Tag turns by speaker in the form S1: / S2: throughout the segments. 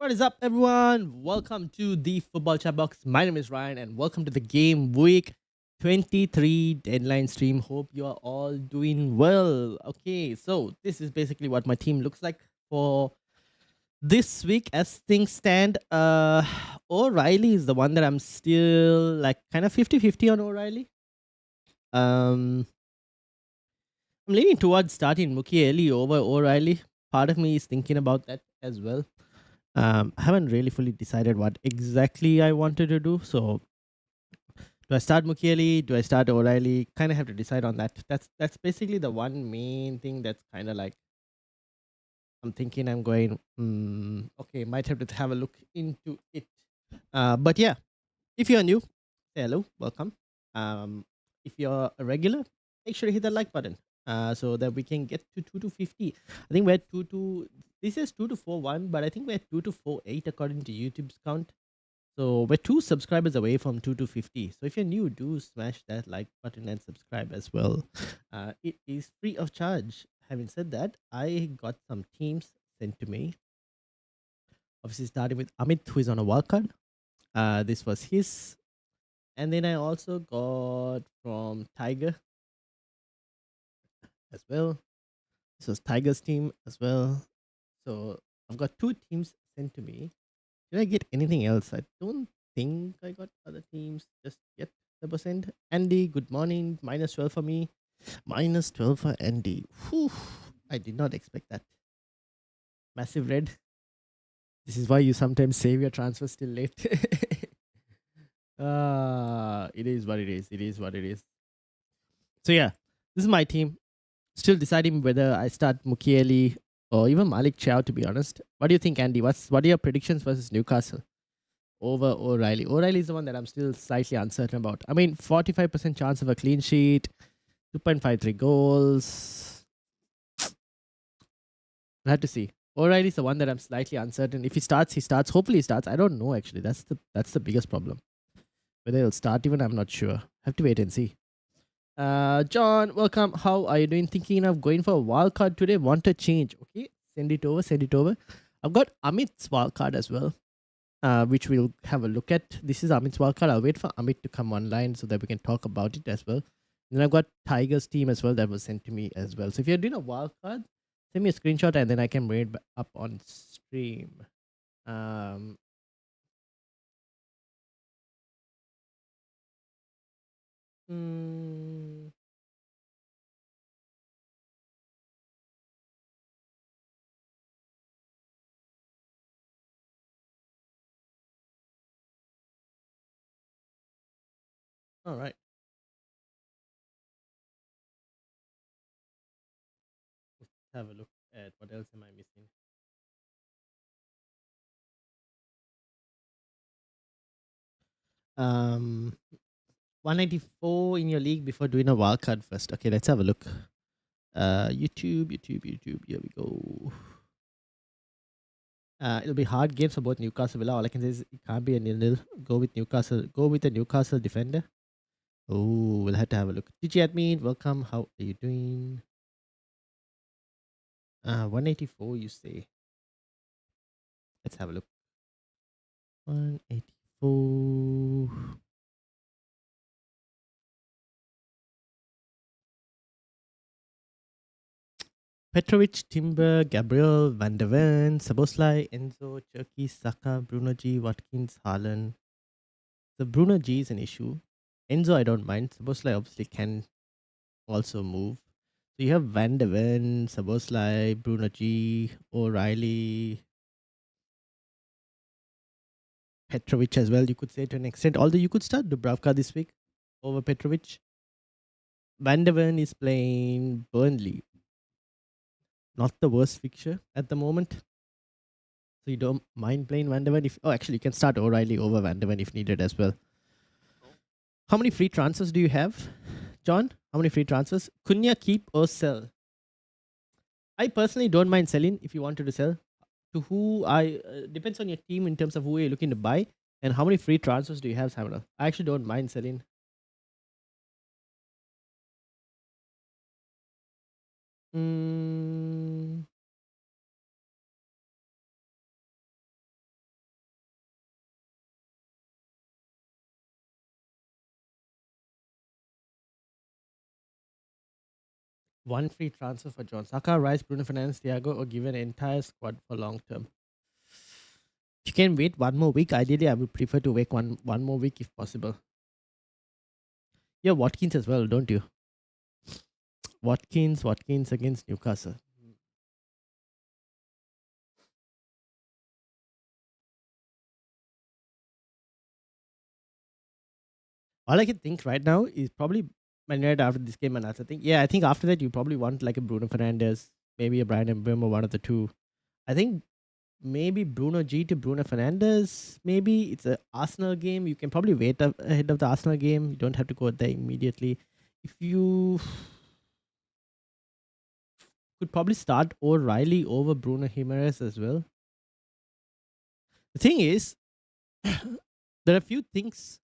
S1: What is up, everyone? Welcome to the Football Chatbox. My name is Ryan, and welcome to the Game Week 23 deadline stream. Hope you are all doing well. Okay, so this is basically what my team looks like for this week as things stand. O'Reilly is the one that I'm still like kind of 50-50 on O'Reilly. Um, I'm leaning towards starting Mukiele over O'Reilly. Part of me is thinking about that as well. I haven't really fully decided what exactly I wanted to do. So, do I start Mukiele? Do I start O'Reilly? Kind of have to decide on that. That's basically the one main thing that's kind of like I'm thinking. I'm going. Okay, might have to have a look into it. But yeah, if you're new, say hello, welcome. If you're a regular, make sure to hit that like button. So that we can get to 2 to 50. I think we're at 2 to. This is 2 to 4-1, but I think we're at 2 to 4-8 according to YouTube's count. So we're 2 subscribers away from 2 to 50. So if you're new, do smash that like button and subscribe as well. It is free of charge. Having said that, I got some teams sent to me. Obviously, starting with Amit, who is on a wildcard. This was his. And then I also got from Tiger as well. This was Tiger's team as well. So I've got two teams sent to me. Did I get anything else? I don't think I got other teams just yet. The percent. Andy, good morning. -12 for me. -12 for Andy. Whew, I did not expect that. Massive red. This is why you sometimes save your transfers till late. It is what it is. It is what it is. So yeah, this is my team. Still deciding whether I start Mukiele or even Malik Chow, to be honest. What do you think, Andy? What are your predictions versus Newcastle over O'Reilly? O'Reilly is the one that I'm still slightly uncertain about. I mean, 45% chance of a clean sheet, 2.53 goals. We'll have to see. O'Reilly's the one that I'm slightly uncertain. If he starts, he starts. Hopefully he starts. I don't know actually. That's the biggest problem. Whether he'll start even, I'm not sure. Have to wait and see. John, welcome. How are you doing? Thinking of going for a wild card today? Want a change? Okay, send it over. Send it over. I've got Amit's wild card as well, which we'll have a look at. This is Amit's wild card. I'll wait for Amit to come online so that we can talk about it as well. And then I've got Tiger's team as well that was sent to me as well. So if you're doing a wild card, send me a screenshot and then I can bring it up on stream. Um, mm, all right. Let's have a look at what else am I missing. 194 in your league before doing a wild card first. Okay, let's have a look. YouTube. Here we go. It'll be hard games for both Newcastle Villa. All I can say is it can't be a nil-nil. Go with Newcastle. Go with the Newcastle defender. Oh, we'll have to have a look. GG admin, welcome. How are you doing? 184, you say. Let's have a look. 184. Petrovic, Timber, Gabriel, Van der Ven, Saboslai, Enzo, Cherky, Saka, Bruno G, Watkins, Haaland. The Bruno G is an issue. Enzo, I don't mind. Saboslai obviously can also move. So you have Van der Ven, Saboslai, Bruno G, O'Reilly, Petrovic as well, you could say to an extent. Although you could start Dubravka this week over Petrovic. Van der Ven is playing Burnley. Not the worst fixture at the moment. So you don't mind playing Van der Ven if... Oh, actually, you can start O'Reilly over Van der Ven if needed as well. How many free transfers do you have, John? How many free transfers? Cunha keep or sell? I personally don't mind selling if you wanted to sell. To who I... depends on your team in terms of who you're looking to buy. And how many free transfers do you have, Samuel? I actually don't mind selling. Mm, One free transfer for John Saka, Rice, Bruno Fernandes, Thiago, or give an entire squad for long term. You can wait one more week. Ideally, I would prefer to wait one more week if possible. Yeah, Watkins as well, don't you? Watkins against Newcastle. All I can think right now is probably Man United after this game and that's the thing. Yeah, I think after that you probably want like a Bruno Fernandes, maybe a Brian Mbeumo, one of the two. I think maybe Bruno G to Bruno Fernandes. Maybe it's a Arsenal game. You can probably wait ahead of the Arsenal game. You don't have to go there immediately. If you could probably start O'Reilly over Bruno Jimenez as well. The thing is, there are a few things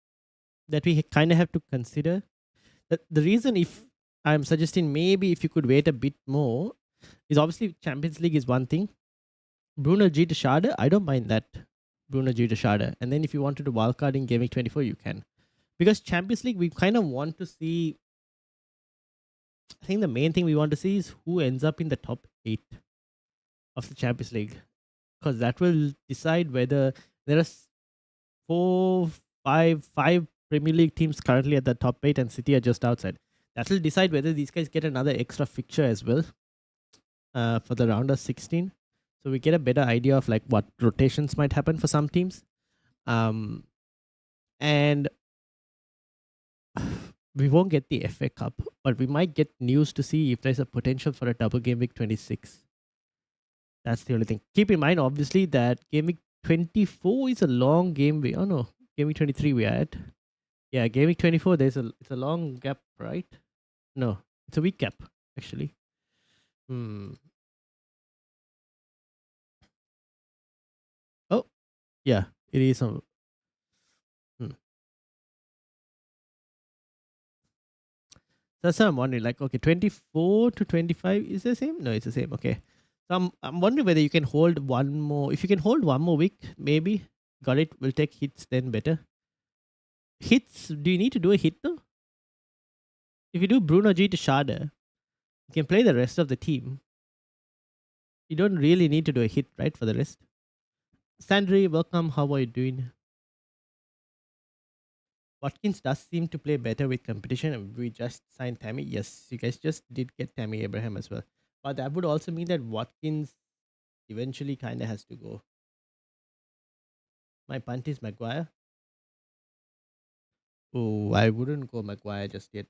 S1: that we kind of have to consider. The reason if I'm suggesting maybe if you could wait a bit more is obviously Champions League is one thing. Bruno G to Schade, I don't mind that. Bruno G to Schade. And then if you wanted to wildcard in Gameweek 24, you can. Because Champions League, we kind of want to see. I think the main thing we want to see is who ends up in the top 8 of the Champions League. Because that will decide whether there are five Premier League teams currently at the top 8 and City are just outside. That will decide whether these guys get another extra fixture as well for the round of 16. So we get a better idea of like what rotations might happen for some teams. And we won't get the FA Cup, but we might get news to see if there's a potential for a double game week 26. That's the only thing. Keep in mind, obviously, that game week 24 is a long game week. Oh no, game week 23 we are at. Yeah, game week 24, it's a long gap, right? No, it's a week gap, actually. Oh, yeah, it is. Hmm. That's what I'm wondering. Like, okay, 24 to 25 is the same? No, it's the same. Okay. So I'm wondering whether you can hold one more. If you can hold one more week, maybe. Got it. We'll take hits then better. Hits, do you need to do a hit though? If you do Bruno G to Schade, you can play the rest of the team. You don't really need to do a hit, right, for the rest. Sandri, welcome. How are you doing? Watkins does seem to play better with competition. And we just signed Tammy. Yes, you guys just did get Tammy Abraham as well. But that would also mean that Watkins eventually kind of has to go. My punt is Maguire. Oh, I wouldn't go Maguire just yet.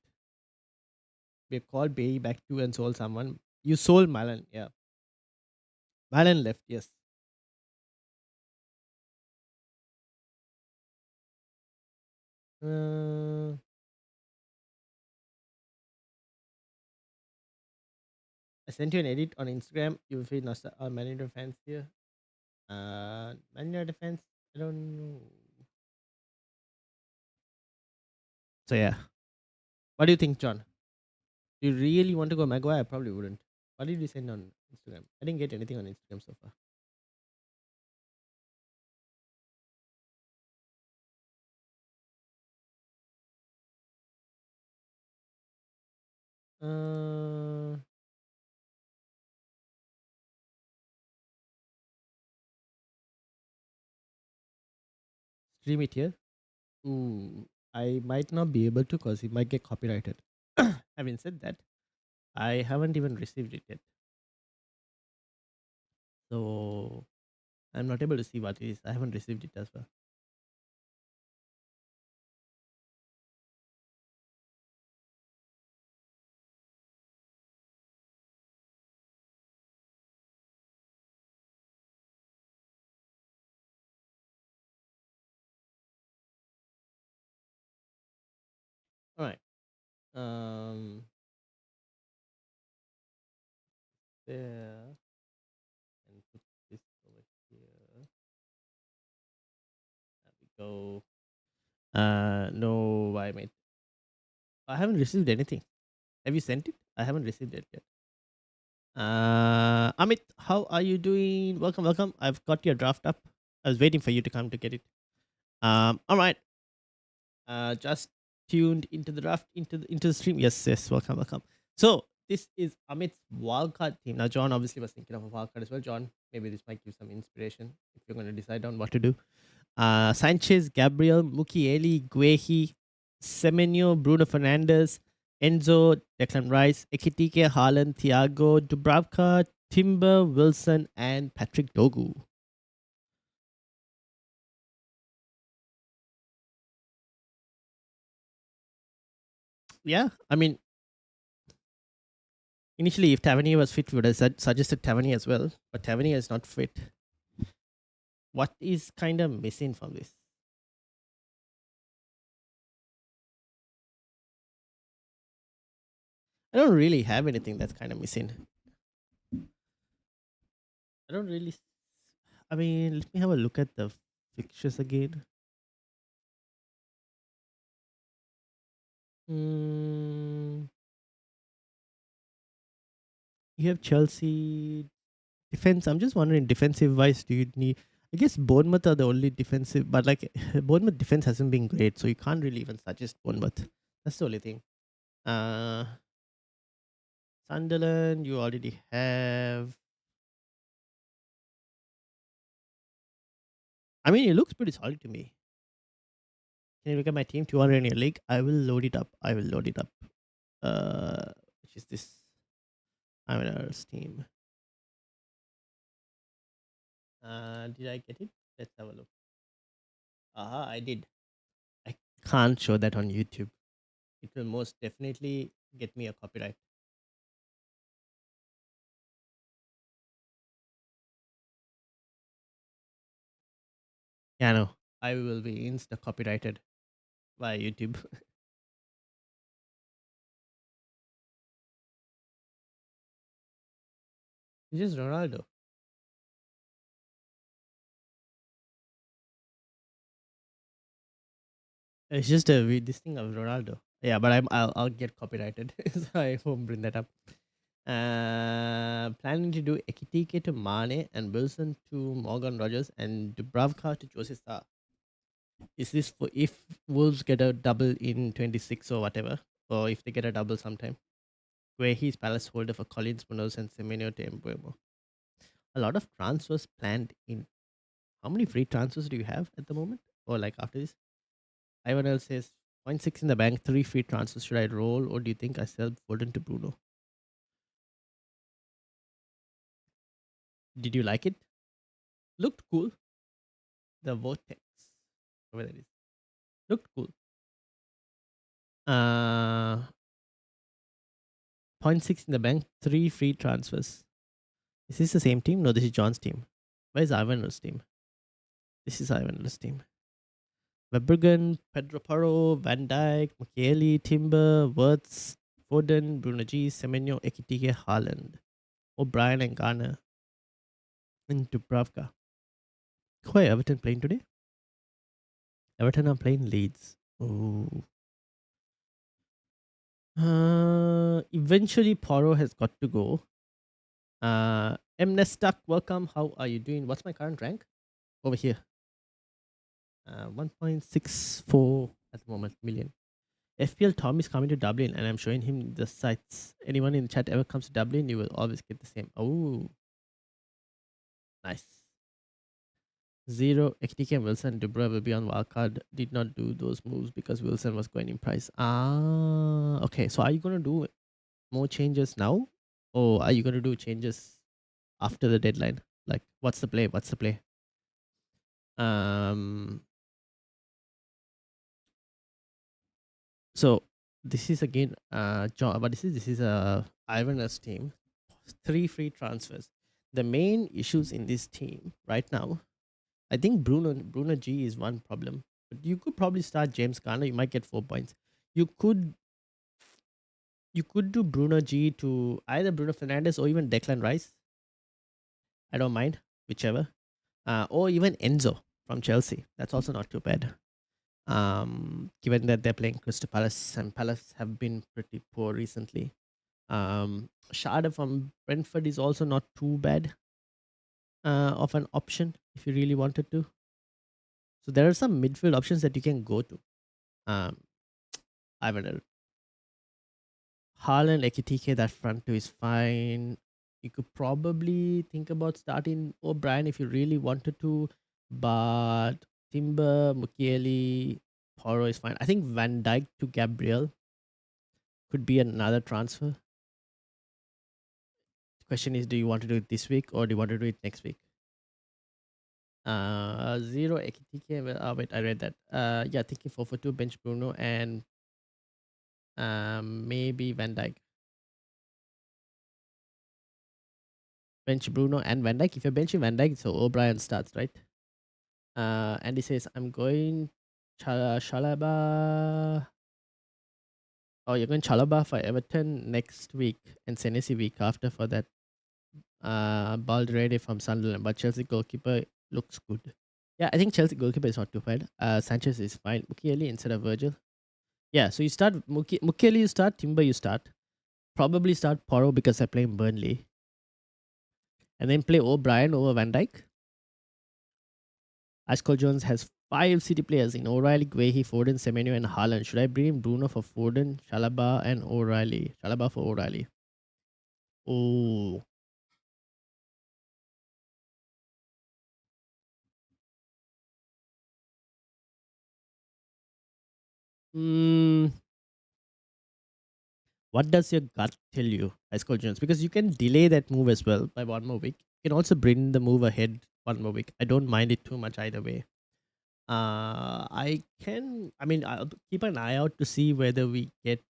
S1: We called Bay back to and sold someone. You sold Malan, yeah. Malan left, yes. Uh, I sent you an edit on Instagram. You will feel Man United fans here. Man United fans, I don't know. So yeah, what do you think, John? Do you really want to go Maguire? I probably wouldn't. What did you send on Instagram? I didn't get anything on Instagram so far. Uh, Stream it here. Ooh, I might not be able to because it might get copyrighted. Having said that, I haven't even received it yet. So I'm not able to see what it is. I haven't received it as well. All right. Um, there and put this over here. There we go. No, I haven't received anything. Have you sent it? I haven't received it yet. Amit, how are you doing? Welcome, welcome. I've got your draft up. I was waiting for you to come to get it. All right. Just tuned into the draft into the stream. Yes, yes. Welcome, welcome. So this is Amit's wildcard team. Now, John obviously was thinking of a wildcard as well. John, maybe this might give some inspiration if you're going to decide on what to do. Sanchez, Gabriel, Mukiele, Guehi, Semenyo, Bruno Fernandes, Enzo, Declan Rice, Ekitike, Haaland, Thiago, Dubravka, Timber, Wilson, and Patrick Dogu. Yeah, I mean, initially, if Tavernier was fit, we would have suggested Tavernier as well, but Tavernier is not fit. What is kind of missing from this? I don't really have anything that's kind of missing. I don't really. I mean, let me have a look at the fixtures again. Mm, you have Chelsea defense. I'm just wondering, defensive wise, do you need? I guess Bournemouth are the only defensive, but like Bournemouth defense hasn't been great, so you can't really even suggest Bournemouth. That's the only thing. Uh, Sunderland, you already have. I mean, it looks pretty solid to me. Can you look at my team? 200 in your league. I will load it up. I will load it up. Which is this? I'm in our team. Did I get it? Let's have a look. Aha, I did. I can't show that on YouTube. It will most definitely get me a copyright. Yeah, no. I will be insta copyrighted by YouTube. It's just Ronaldo. It's just this thing of Ronaldo. Yeah, but I'll get copyrighted, so I won't bring that up. Planning to do Ekitike to Mane and Wilson to Morgan Rogers and Dubravka to Jose Star. Is this for if Wolves get a double in 26 or whatever, or if they get a double sometime? Where he's Palace holder for Collins, Munoz, and Semenyo to Embuemo. A lot of transfers planned in. How many free transfers do you have at the moment? Or like after this? Ivan L says, point 0.6 in the bank, 3 free transfers. Should I roll or do you think I sell Foden to Bruno? Did you like it? Looked cool. The Vortex. Whatever that is. Looked cool. Uh, zero point 0.6 in the bank, 3 free transfers. Is this the same team? No, this is John's team. Where's Ivan's team? This is Ivan's team. Verbruggen, Pedro Porro, Van Dijk, Mukiele, Timber, Wirtz, Foden, Bruno G, Semenyo, Ekitike, Haaland, O'Brien and Garner, and Dubravka. Who are Everton playing today? Everton are playing Leeds. Oh. Eventually, Porro has got to go. M. Nestak, welcome. How are you doing? What's my current rank? Over here. 1.64 at the moment million. FPL Tom is coming to Dublin and I'm showing him the sites. Anyone in the chat ever comes to Dublin, you will always get the same. Oh, nice. Zero. XTK and Wilson Dubra will be on wildcard. Did not do those moves because Wilson was going in price. Ah, okay. So are you going to do more changes now? Or are you going to do changes after the deadline? Like, what's the play? What's the play? Um, so this is again John, but this is a Ivan's team. 3 free transfers. The main issues in this team right now, I think Bruno G is one problem. But you could probably start James Garner. You might get 4 points. You could do Bruno G to either Bruno Fernandes or even Declan Rice. I don't mind whichever. Or even Enzo from Chelsea. That's also not too bad. Given that they're playing Crystal Palace and Palace have been pretty poor recently. Shada from Brentford is also not too bad of an option if you really wanted to. So there are some midfield options that you can go to. Um, I don't know. Haaland, Ekitike, that front two is fine. You could probably think about starting O'Brien if you really wanted to, but Timber, Mukiele, Poro is fine. I think Van Dijk to Gabriel could be another transfer. The question is, do you want to do it this week or do you want to do it next week? Zero Ekitike. Wait, I read that. Yeah, thinking 4-2 bench Bruno and maybe Van Dijk. Bench Bruno and Van Dijk. If you're benching Van Dijk, so O'Brien starts, right? Andy says, I'm going Chalaba. Oh, you're going Chalaba for Everton next week and Senesi week after for that Balderede from Sunderland. But Chelsea goalkeeper looks good. Yeah, I think Chelsea goalkeeper is not too bad. Sanchez is fine. Mukiele instead of Virgil. Yeah, so you start Mukiele, you start, Timber, you start. Probably start Poro because they're playing Burnley. And then play O'Brien over Van Dijk. Ashcole Jones has 5 City players in O'Reilly, Guehi, Foden, Semenyo, and Haaland. Should I bring in Bruno for Foden, Shalaba, and O'Reilly? Shalaba for O'Reilly. Oh. Mm, what does your gut tell you, Ashcole Jones? Because you can delay that move as well by one more week. You can also bring the move ahead one more week. I don't mind it too much either way. I'll keep an eye out to see whether we get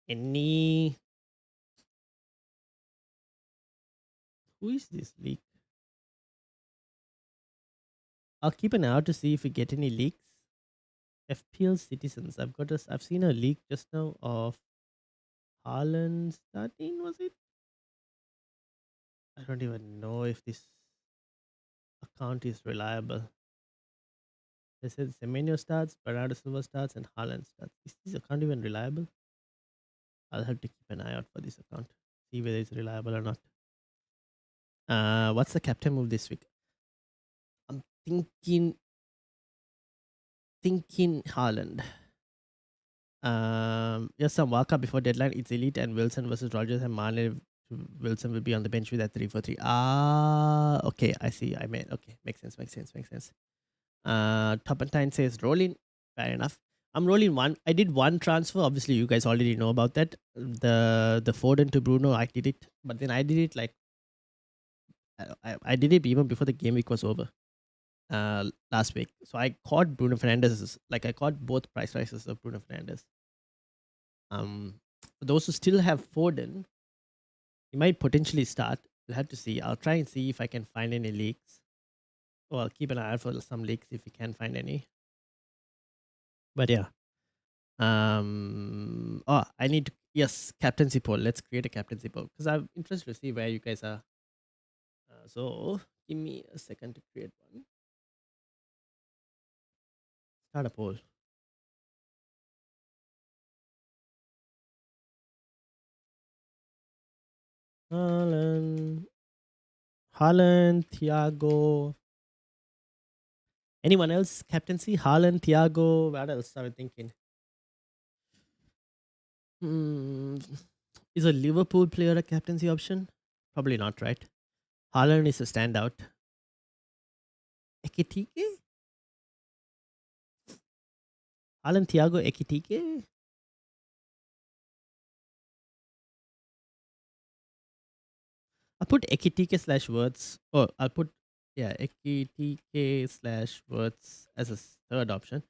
S1: any. Who is this leak? I'll keep an eye out to see if we get any leaks. FPL Citizens. I've seen a leak just now of Haaland starting, was it? I don't even know if this account is reliable. They said Semenyo starts, Bernardo Silva starts, and Haaland starts. Is this account even reliable? I'll have to keep an eye out for this account. See whether it's reliable or not. What's the captain move this week? I'm thinking Haaland. Just some Waka before deadline. It's Elite and Wilson versus Rogers and Mane. Wilson will be on the bench with that 3-4-3. Okay, I see. Okay, makes sense. Topantine says rolling. Fair enough. I'm rolling one. I did one transfer. Obviously, you guys already know about that. The Foden to Bruno, I did it, but then I did it like I did it even before the game week was over. Last week. So I caught Bruno Fernandes. Like I caught both price rises of Bruno Fernandes. For those who still have Foden, he might potentially start. We'll have to see. I'll try and see if I can find any leaks. Or I'll keep an eye out for some leaks if we can find any. But yeah. I need to, yes, captaincy poll. Let's create a captaincy poll because I'm interested to see where you guys are. So give me a second to create one. Start a poll. Haaland, Thiago. Anyone else captaincy? Haaland, Thiago. What else are we thinking? Is a Liverpool player a captaincy option? Probably not, right? Haaland is a standout. Ekitike? Haaland, Thiago, Ekitike? I'll put Ekitike slash words. Oh, I'll put, yeah, Ekitike slash words as a third option.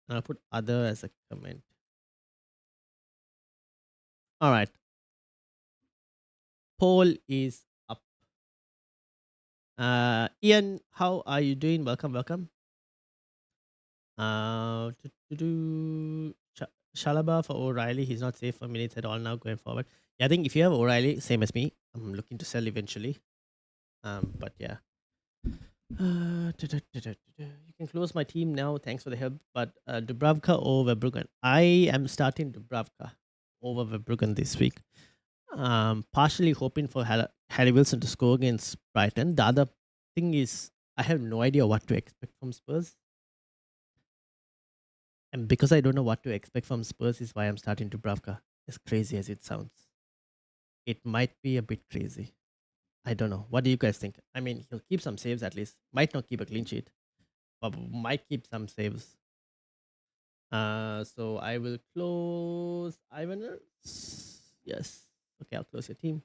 S1: And I'll put other as a comment. All right. Poll is up. Ian, how are you doing? Welcome. Shalaba for O'Reilly. He's not safe for minutes at all now going forward. Yeah, I think if you have O'Reilly, same as me, I'm looking to sell eventually. But yeah. You can close my team now. Thanks for the help. But Dubravka or Verbruggen. I am starting Dubravka over Verbruggen this week. Partially hoping for Harry Wilson to score against Brighton. The other thing is, I have no idea what to expect from Spurs. And because I don't know what to expect from Spurs is why I'm starting Dubravka. As crazy as it sounds, it might be a bit crazy. I don't know. What do you guys think? I mean, he'll keep some saves at least. Might not keep a clean sheet, but might keep some saves. So I will close Ivaners. Yes. Okay, I'll close your team.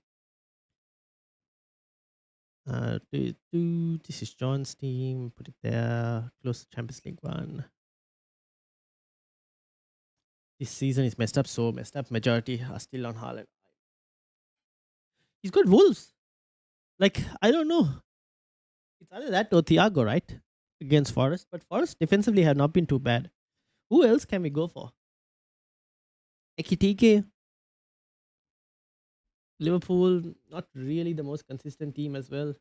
S1: This is John's team. Put it there. Close the Champions League one. This season is messed up. So messed up. Majority are still on Haaland. He's got Wolves. Like, I don't know. It's either that or Thiago, right? Against Forest. But Forest defensively have not been too bad. Who else can we go for? Ekitike, Liverpool, not really the most consistent team as well.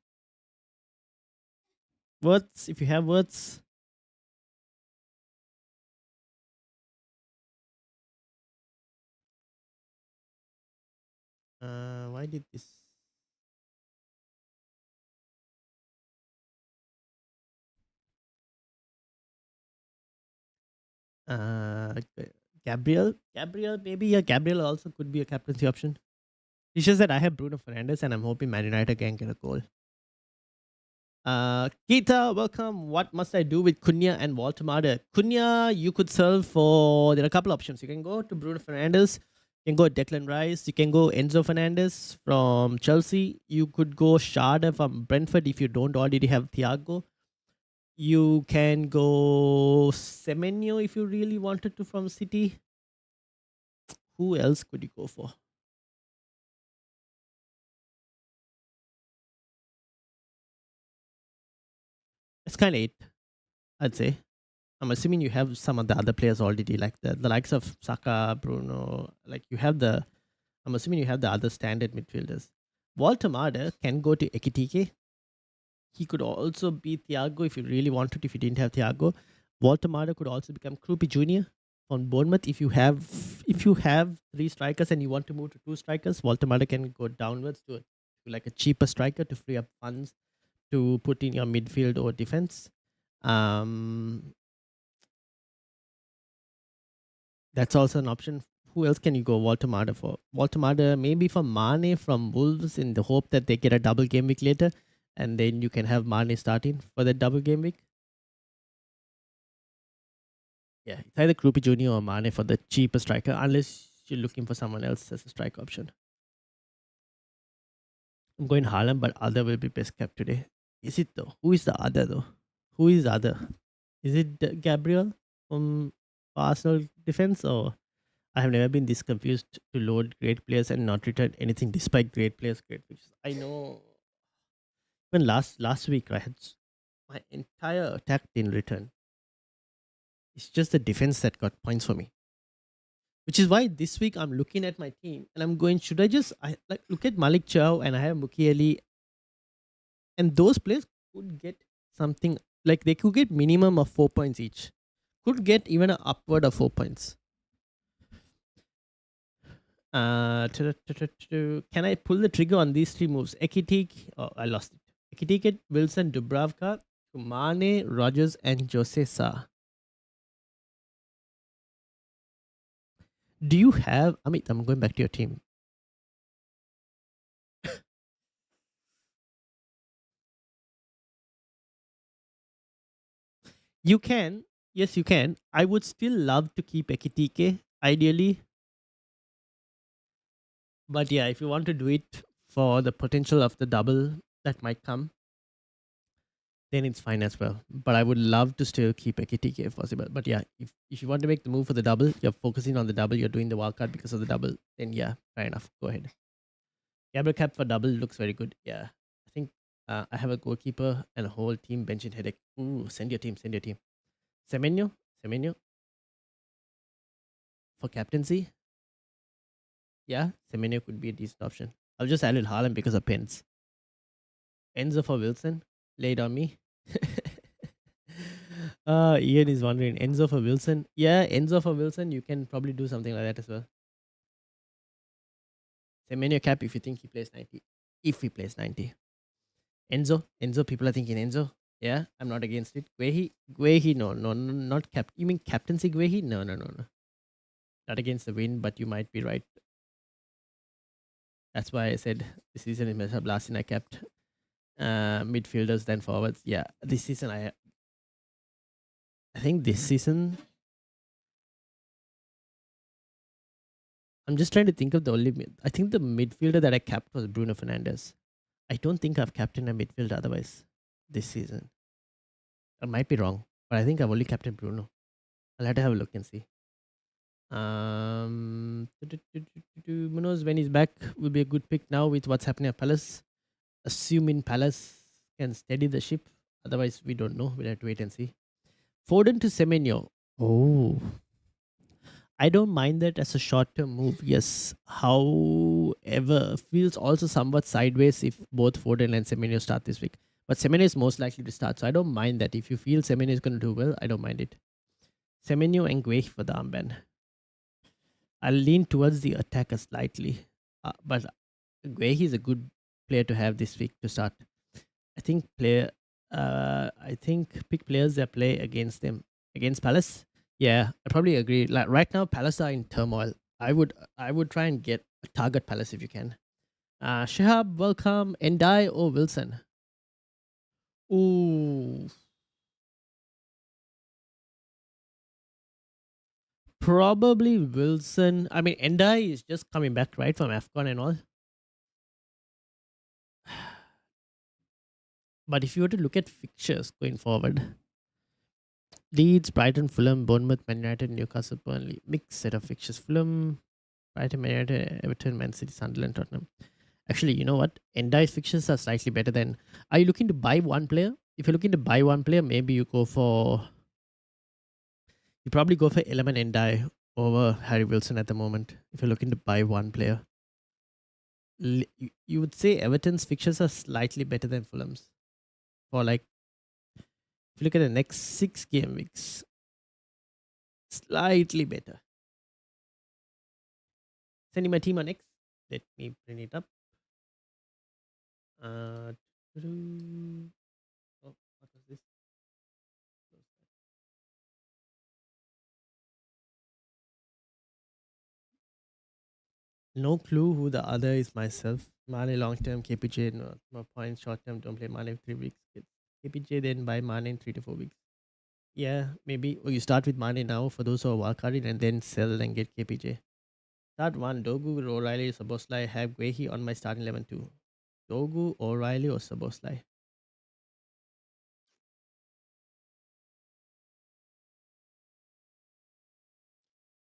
S1: Words, if you have words. Why did this? Gabriel, maybe. Yeah, Gabriel also could be a captaincy option. It's just that I have Bruno Fernandes and I'm hoping Man United can get a goal. Keita, welcome. What must I do with Cunha and Walter? Cunha, you could sell for. There are a couple options. You can go to Bruno Fernandes. You can go Declan Rice. You can go Enzo Fernandez from Chelsea. You could go Sharda from Brentford if you don't already have Thiago. You can go Semenyo if you really wanted to from City. Who else could you go for? That's kind of it, I'd say. I'm assuming you have some of the other players already, like the likes of Saka, Bruno. Like you have the. I'm assuming you have the other standard midfielders. Walter can go to Ekitike. He could also be Thiago if you really wanted. If you didn't have Thiago, Walter could also become Krupi Junior on Bournemouth. If you have three strikers and you want to move to two strikers, Walter can go downwards to like a cheaper striker to free up funds to put in your midfield or defense. Um, that's also an option. Who else can you go Walter for? Walter maybe for Mane from Wolves in the hope that they get a double game week later, and then you can have Mane starting for that double game week. Yeah, it's either Krupi Junior or Mane for the cheaper striker, unless you're looking for someone else as a strike option. I'm going Haaland, but other will be best kept today. Is it though? Who is the other though? Who is the other? Is it Gabriel from Arsenal defense, or I have never been this confused to load great players and not return anything despite great players, great fixtures. I know. Even last week, I had my entire attack didn't return. It's just the defense that got points for me. Which is why this week I'm looking at my team and I'm going, should I just like look at Malik Chow and I have Mukieli, and those players could get something like they could get minimum of 4 points each. Could get even an upward of 4 points. Can I pull the trigger on these three moves? Ekitik, oh, I lost it. Ekitik, Wilson, Dubravka, Mane, Rogers, and Jose Sa. Do you have Amit? I'm going back to your team. You can, yes, you can. I would still love to keep Ekitike, ideally. But yeah, if you want to do it for the potential of the double that might come, then it's fine as well. But I would love to still keep Ekitike if possible. But yeah, if you want to make the move for the double, you're focusing on the double, you're doing the wildcard because of the double, then yeah, fair enough. Go ahead. Gabriel cap for double looks very good. Yeah. I think I have a goalkeeper and a whole team benching headache. Ooh, send your team, send your team. Semenyo for captaincy. Yeah, Semenyo could be a decent option. I'll just add Haaland because of pins. Enzo for Wilson. Lay it on me. Ian is wondering. Enzo for Wilson. Yeah, Enzo for Wilson. You can probably do something like that as well. Semenyo cap if you think he plays 90. If he plays 90. Enzo, people are thinking Enzo. Yeah, I'm not against it. Guehi, no, not cap. You mean captaincy Guehi? No. Not against the win, but you might be right. That's why I said this season is messed up. Last season I kept midfielders then forwards. Yeah, this season I think this season I'm just trying to think of the only I think the midfielder that I kept was Bruno Fernandes. I don't think I've captained a midfielder otherwise this season. I might be wrong, but I think I've only captained Bruno. I'll have to have a look and see. Munoz, when he's back, will be a good pick now with what's happening at Palace. Assuming Palace can steady the ship. Otherwise, we don't know. We'll have to wait and see. Foden to Semenyo. Oh, I don't mind that as a short-term move. Yes. However, feels also somewhat sideways if both Foden and Semenyo start this week. But Semenyo is most likely to start, so I don't mind that. If you feel Semenyo is going to do well, I don't mind it. Semenyo and Guehi for the armband. I'll lean towards the attacker slightly, but Guehi is a good player to have this week to start. I think pick players that play against them against Palace. Yeah, I probably agree. Like right now, Palace are in turmoil. I would try and get a target Palace if you can. Shahab, welcome. Endai or Wilson? Ooh, probably Wilson. I mean, Endai is just coming back right from Afcon and all. But if you were to look at fixtures going forward, Leeds, Brighton, Fulham, Bournemouth, Man United, Newcastle, Burnley. Mixed set of fixtures. Fulham, Brighton, Man United, Everton, Man City, Sunderland, Tottenham. Actually, you know what? Endai's fixtures are slightly better than. Are you looking to buy one player? If you're looking to buy one player, maybe you go for. You probably go for Element Endai over Harry Wilson at the moment. If you're looking to buy one player, you would say Everton's fixtures are slightly better than Fulham's. For like, if you look at the next 6 game weeks, slightly better. Sending my team on X. Let me bring it up. Oh, what was this? No clue who the other is myself. Mane long term, KPJ no points, short term, don't play Mane 3 weeks. Get KPJ, then buy Mane in 3 to 4 weeks. Yeah, maybe. Or you start with Mane now for those who are wildcarding and then sell and get KPJ. Start one Dogu, O'Reilly, Saboslai. Have Guehi on my starting 11 too. Dogu, O'Reilly, or Saboslai.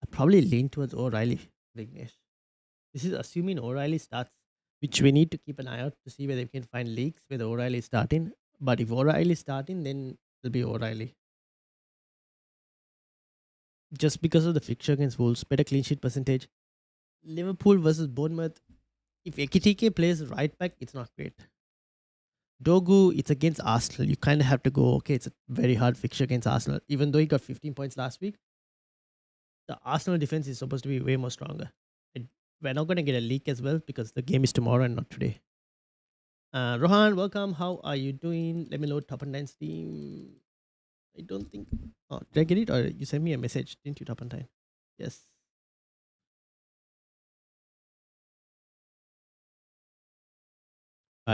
S1: I probably lean towards O'Reilly, Vignesh. This is assuming O'Reilly starts, which we need to keep an eye out to see whether we can find leaks where O'Reilly is starting. But if O'Reilly is starting, then it'll be O'Reilly. Just because of the fixture against Wolves, better clean sheet percentage. Liverpool versus Bournemouth. If Ekitike plays right back, it's not great. Dogu, it's against Arsenal. You kind of have to go, okay, it's a very hard fixture against Arsenal. Even though he got 15 points last week, the Arsenal defense is supposed to be way more stronger. We're not going to get a leak as well because the game is tomorrow and not today. Rohan, welcome. How are you doing? Let me load top and 9 Steam. I don't think. Oh, did I get it? Or you sent me a message, didn't you, top and 9? Yes.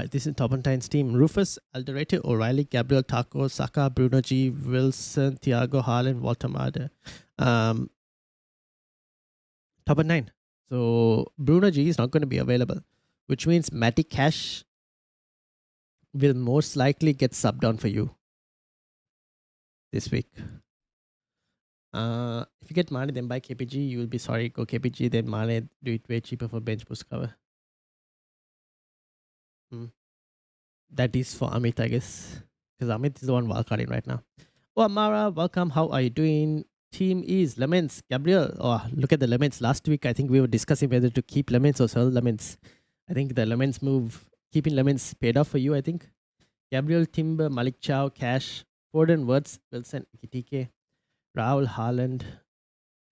S1: This is top and 9 Steam. Rufus, Alderete, O'Reilly, Gabriel, Taco, Saka, Bruno G, Wilson, Thiago, Haaland, Walter Mada. Top and 9. So Bruno G is not going to be available, which means Matty Cash will most likely get subbed on for you this week. If you get Mane, then buy KPG. You will be sorry. Go KPG, then Mane. Do it way cheaper for bench boost cover. That is for Amit, I guess, because Amit is the one wildcarding right now. Oh, Amara, welcome. How are you doing? Team is Laments. Gabriel. Oh, look at the Laments. Last week, I think we were discussing whether to keep Laments or sell Laments. I think the Laments move, keeping Laments paid off for you, I think. Gabriel, Timber, Malik Chow, Cash, Foden, Wirtz, Wilson, Kitike, Raul, Haaland,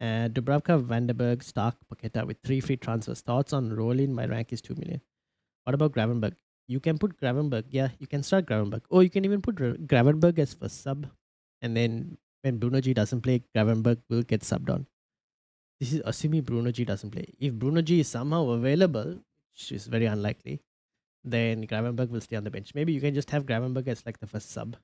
S1: Dubravka, Vandenberg, Stark, Paqueta with 3 free transfers. Thoughts on rolling? My rank is 2 million. What about Gravenberg? You can put Gravenberg. Yeah, you can start Gravenberg. Or you can even put Gravenberg as first sub. And then when Bruno G doesn't play, Gravenberg will get subbed on. This is assuming Bruno G doesn't play. If Bruno G is somehow available, which is very unlikely, then Gravenberg will stay on the bench. Maybe you can just have Gravenberg as like the first sub.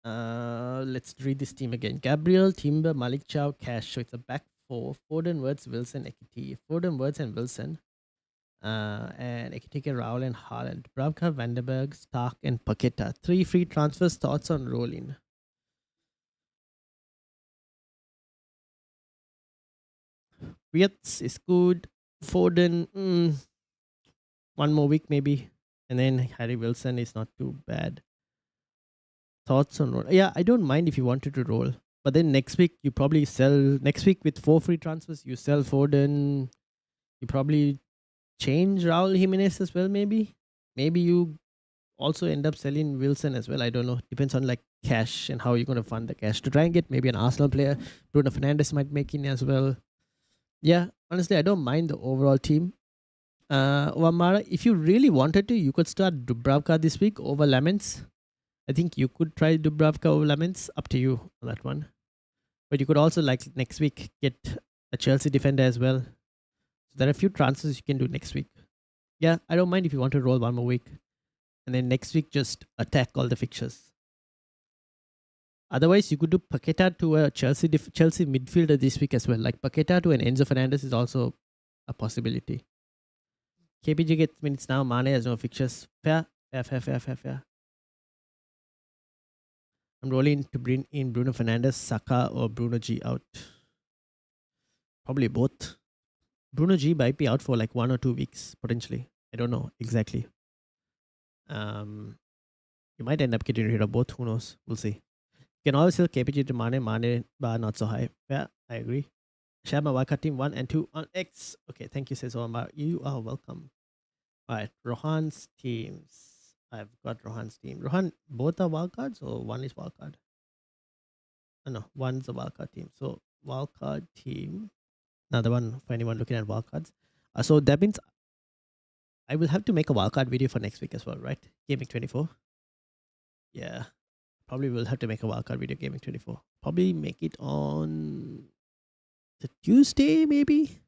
S1: Let's read this team again. Gabriel, Timber, Malik Chow, Cash. So it's a back four. Foden, Words, Wilson, Ekiti. Foden, Words, and Wilson. And Ekitike, Raul, and Haaland. Bravka, Vandenberg, Stark, and Paqueta. 3 free transfers. Thoughts on rolling? Wietz is good. Foden, one more week maybe. And then Harry Wilson is not too bad. Thoughts on roll? Yeah, I don't mind if you wanted to roll. But then next week, you probably sell. Next week with 4 free transfers, you sell Foden. You probably change Raul Jimenez as well, maybe. Maybe you also end up selling Wilson as well. I don't know. Depends on like cash and how you're going to fund the cash to try and get maybe an Arsenal player. Bruno Fernandes might make in as well. Yeah, honestly, I don't mind the overall team. Wamara, if you really wanted to, you could start Dubravka this week over Lamens. I think you could try Dubravka over Lamens. Up to you on that one. But you could also, like next week, get a Chelsea defender as well. So there are a few transfers you can do next week. Yeah, I don't mind if you want to roll one more week. And then next week, just attack all the fixtures. Otherwise, you could do Paqueta to a Chelsea midfielder this week as well. Like Paqueta to an Enzo Fernandez is also a possibility. KPG gets minutes now. Mane has no fixtures. Fair. I'm rolling to bring in Bruno Fernandes, Saka, or Bruno G out. Probably both. Bruno G might be out for like 1 or 2 weeks potentially. I don't know exactly. You might end up getting rid of both. Who knows? We'll see. You can always sell KPG to Mane bar not so high. Yeah, I agree. Share my wildcard team 1 and 2 on X. Okay, thank you, says Omar. You are welcome. All right, Rohan's teams. I've got Rohan's team. Rohan, both are wildcards or one is wildcard? Oh, no, one's a wildcard team. So wildcard team. Another one for anyone looking at wildcards. So that means I will have to make a wildcard video for next week as well, right? Gaming 24. Yeah, probably will have to make a wildcard video gaming 24. Probably make it on the Tuesday, maybe.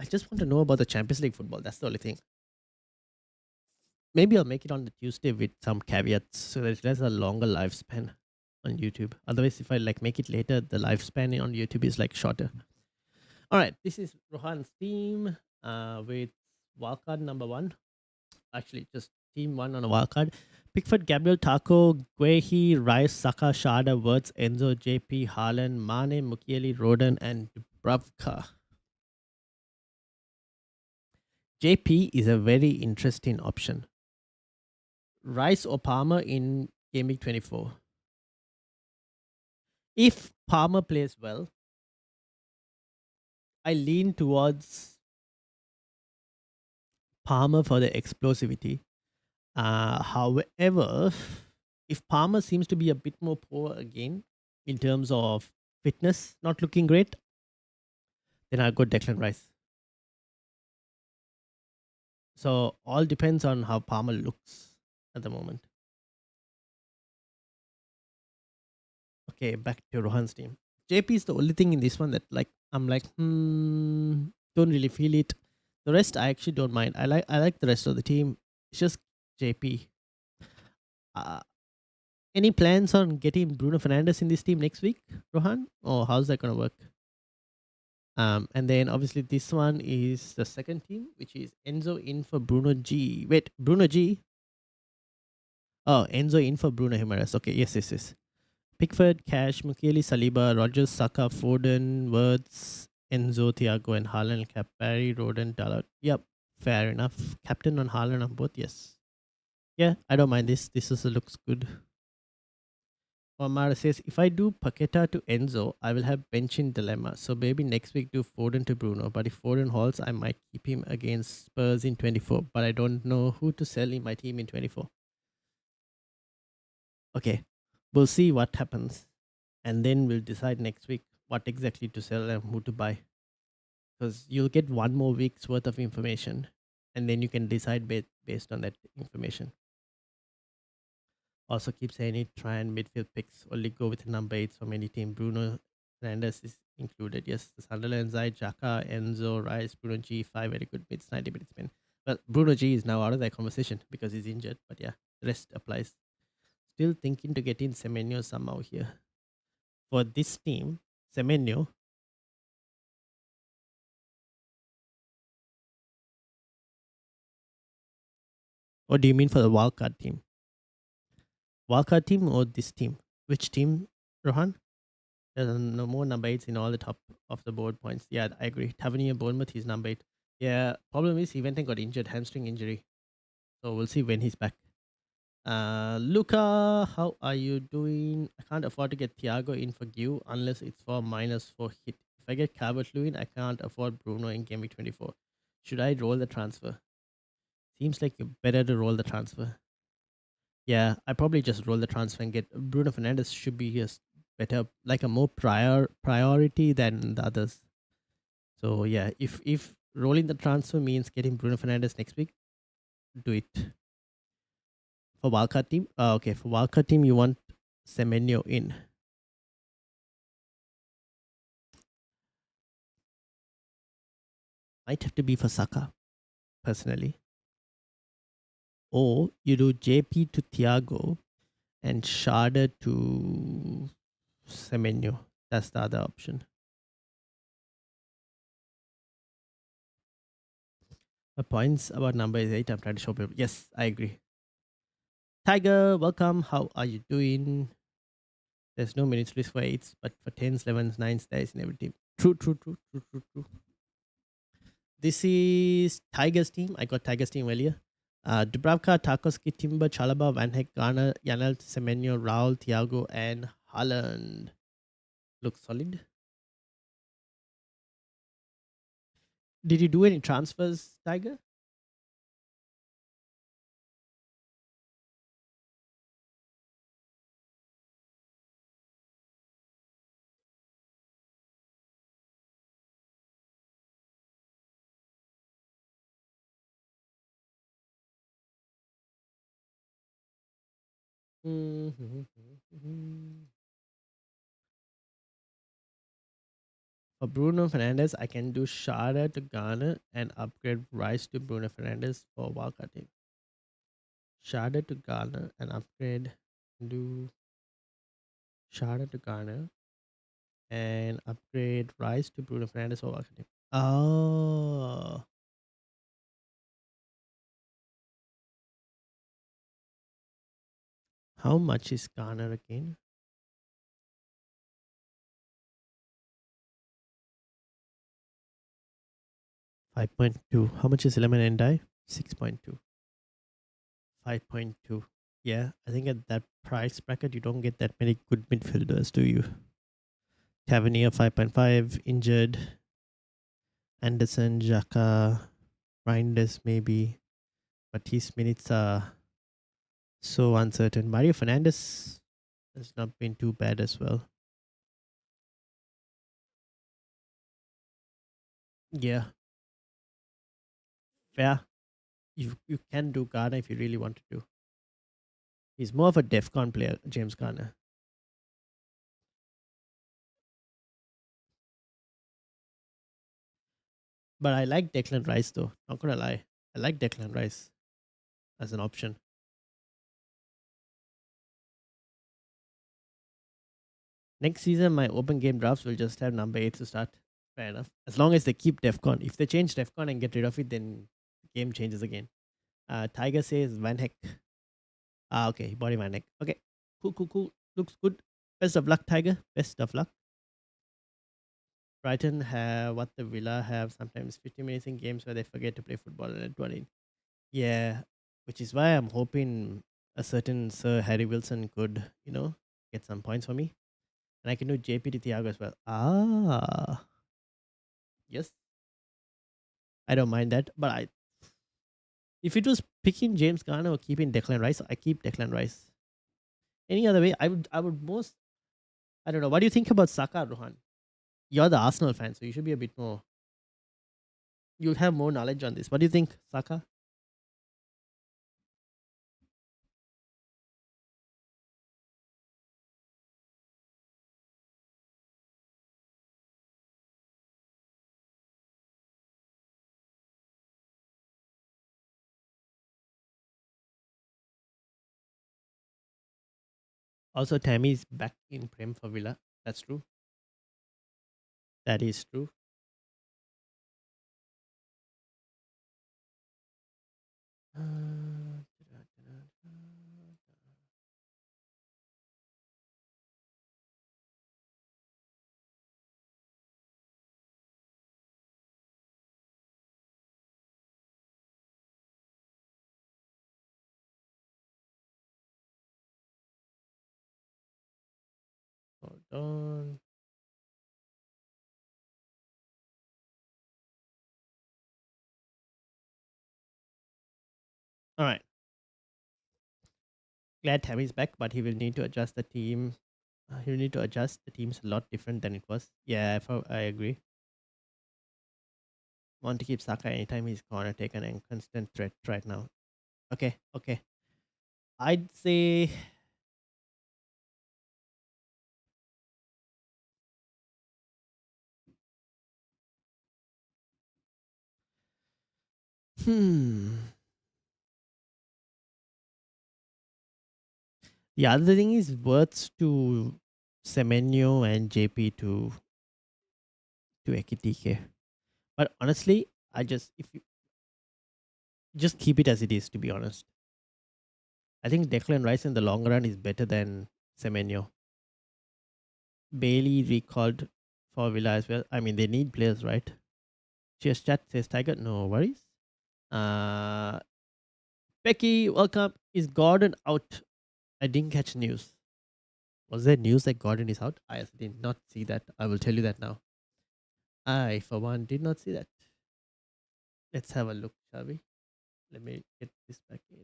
S1: I just want to know about the Champions League football. That's the only thing. Maybe I'll make it on the Tuesday with some caveats so that it has a longer lifespan on YouTube. Otherwise, if I like make it later, the lifespan on YouTube is like shorter. All right, this is Rohan's team with wildcard number 1. Actually, just team 1 on a wildcard. Pickford, Gabriel, Taco, Guehi, Rice, Saka, Shada, Wirtz, Enzo, JP, Haaland, Mane, Mukiele, Roden, and Dubravka. JP is a very interesting option. Rice or Palmer in Game Week 24. If Palmer plays well, I lean towards Palmer for the explosivity. However, if Palmer seems to be a bit more poor again in terms of fitness, not looking great, then I'll go Declan Rice. So all depends on how Palmer looks at the moment. Okay, back to Rohan's team. JP is the only thing in this one that like I'm like, don't really feel it. The rest I actually don't mind. I like the rest of the team. It's just JP. Any plans on getting Bruno Fernandes in this team next week, Rohan? Or how's that gonna work? And then obviously this one is the second team, which is Enzo in for Bruno G. Wait, Bruno G. Oh, Enzo in for Bruno Jimenez. Okay, yes. Pickford, Cash, Mukiele, Saliba, Rogers, Saka, Foden, Words, Enzo, Thiago, and Haaland, Capari, Roden, Dalot. Yep, fair enough. Captain on Haaland on both, yes. Yeah, I don't mind this. This also looks good. Omar says, if I do Paqueta to Enzo, I will have benching dilemma. So maybe next week do Foden to Bruno. But if Foden holds, I might keep him against Spurs in 24. But I don't know who to sell in my team in 24. Okay, we'll see what happens. And then we'll decide next week what exactly to sell and who to buy. Because you'll get one more week's worth of information. And then you can decide based on that information. Also keep saying it, try and midfield picks. Only go with number 8 from any team. Bruno Fernandes is included. Yes, the Sunderland side, Xhaka, Enzo, Rice, Bruno G, 5 very good bids, 90 minutes spin. Well, Bruno G is now out of that conversation because he's injured, but yeah, the rest applies. Still thinking to get in Semenyo somehow here. For this team, Semenyo, what do you mean for the wildcard team? Wildcard team or this team? Which team, Rohan? There's no more number eights in all the top of the board points. Yeah, I agree. Tavernier Bournemouth, he's number eight. Yeah, problem is he went and got injured, hamstring injury. So we'll see when he's back. Luca, how are you doing? I can't afford to get Thiago in for Q unless it's for -4 hit. If I get Calvert-Lewin, I can't afford Bruno in Game Week 24. Should I roll the transfer? Seems like you better to roll the transfer. Yeah, I probably just roll the transfer and get Bruno Fernandez. Should be just better, like a more priority than the others. So yeah, if rolling the transfer means getting Bruno Fernandez next week, do it. For wildcard team, okay, for wildcard team, you want Semenyo in. Might have to be for Saka, personally. Or you do JP to Thiago and Sharda to Semenyo. That's the other option. My points about number is 8. I'm trying to show people. Yes, I agree. Tiger, welcome. How are you doing? There's no minutes list for 8s, but for 10s, 11s, 9s, there is in every team. True, true, true, true, true, true. This is Tiger's team. I got Tiger's team earlier. Dubravka, Tarkowski, Timber, Chalaba, Van Heck, Garner, Yanel, Semenyo, Raul, Thiago, and Haaland. Looks solid. Did you do any transfers, Tiger? For Bruno Fernandez, I can do Shara to Garner and upgrade Rice to Bruno Fernandez for wildcard team. Shada to Garner and upgrade. Do Shada to Garner and upgrade Rice to Bruno Fernandez for wildcard team. Oh, how much is Garner again? 5.2. How much is Lemon and Die? 6.2. 5.2. Yeah, I think at that price bracket, you don't get that many good midfielders, do you? Tavernier 5.5, injured. Anderson, Xhaka, Reinders maybe. But his minutes are so uncertain. Mario Fernandez has not been too bad as well. Yeah, fair. You can do Garner if you really want to. He's more of a DEFCON player, James Garner. But I like Declan Rice though. Not gonna lie, I like Declan Rice as an option. Next season, my open game drafts will just have number 8 to start. Fair enough. As long as they keep DEFCON. If they change DEFCON and get rid of it, then the game changes again. Tiger says Van Heck. Okay, body Van Heck. Okay, cool, cool, cool. Looks good. Best of luck, Tiger. Best of luck. Brighton have what the Villa have sometimes 50 minutes in games where they forget to play football and let one in. Yeah, which is why I'm hoping a certain Sir Harry Wilson could, get some points for me. And I can do JP to Thiago as well. Ah, yes. I don't mind that. But if it was picking James Garner or keeping Declan Rice, I keep Declan Rice. Any other way, I would most, I don't know. What do you think about Saka, Rohan? You're the Arsenal fan, so you should be a bit more, you'll have more knowledge on this. What do you think, Saka? Also, Tammy is back in Prem for Villa. That's true. That is true. Uh, Hold on. All right. Glad Tammy's back, but he will need to adjust the team. He will need to adjust the team's a lot different than it was. Yeah, I agree. Want to keep Saka anytime he's corner taken and constant threat right now. Okay, okay. I'd say hmm. The other thing is worth to Semenyo and JP to Ekitike. But honestly, I just if you just keep it as it is, to be honest. I think Declan Rice in the long run is better than Semenyo. Bailey recalled for Villa as well. I mean, they need players, right? Cheers, chat says Tiger. No worries. Uh, Becky, welcome. Is Gordon out? I didn't catch news. Was there news that Gordon is out? I did not see that. I will tell you that now. I, for one, did not see that. Let's have a look, shall we? Let me get this back in.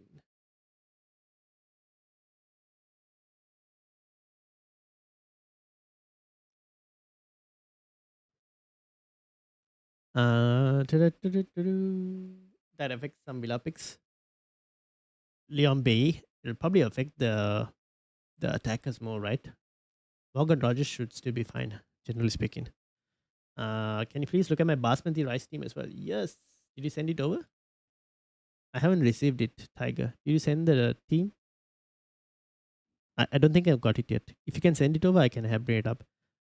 S1: That affects some Villa picks. Leon Bay. It'll probably affect the attackers more, right? Morgan Rogers should still be fine, generally speaking. Can you please look at my basmati rice team as well? Yes. Did you send it over? I haven't received it, Tiger. Did you send the team? I don't think I've got it yet. If you can send it over, I can have bring it up.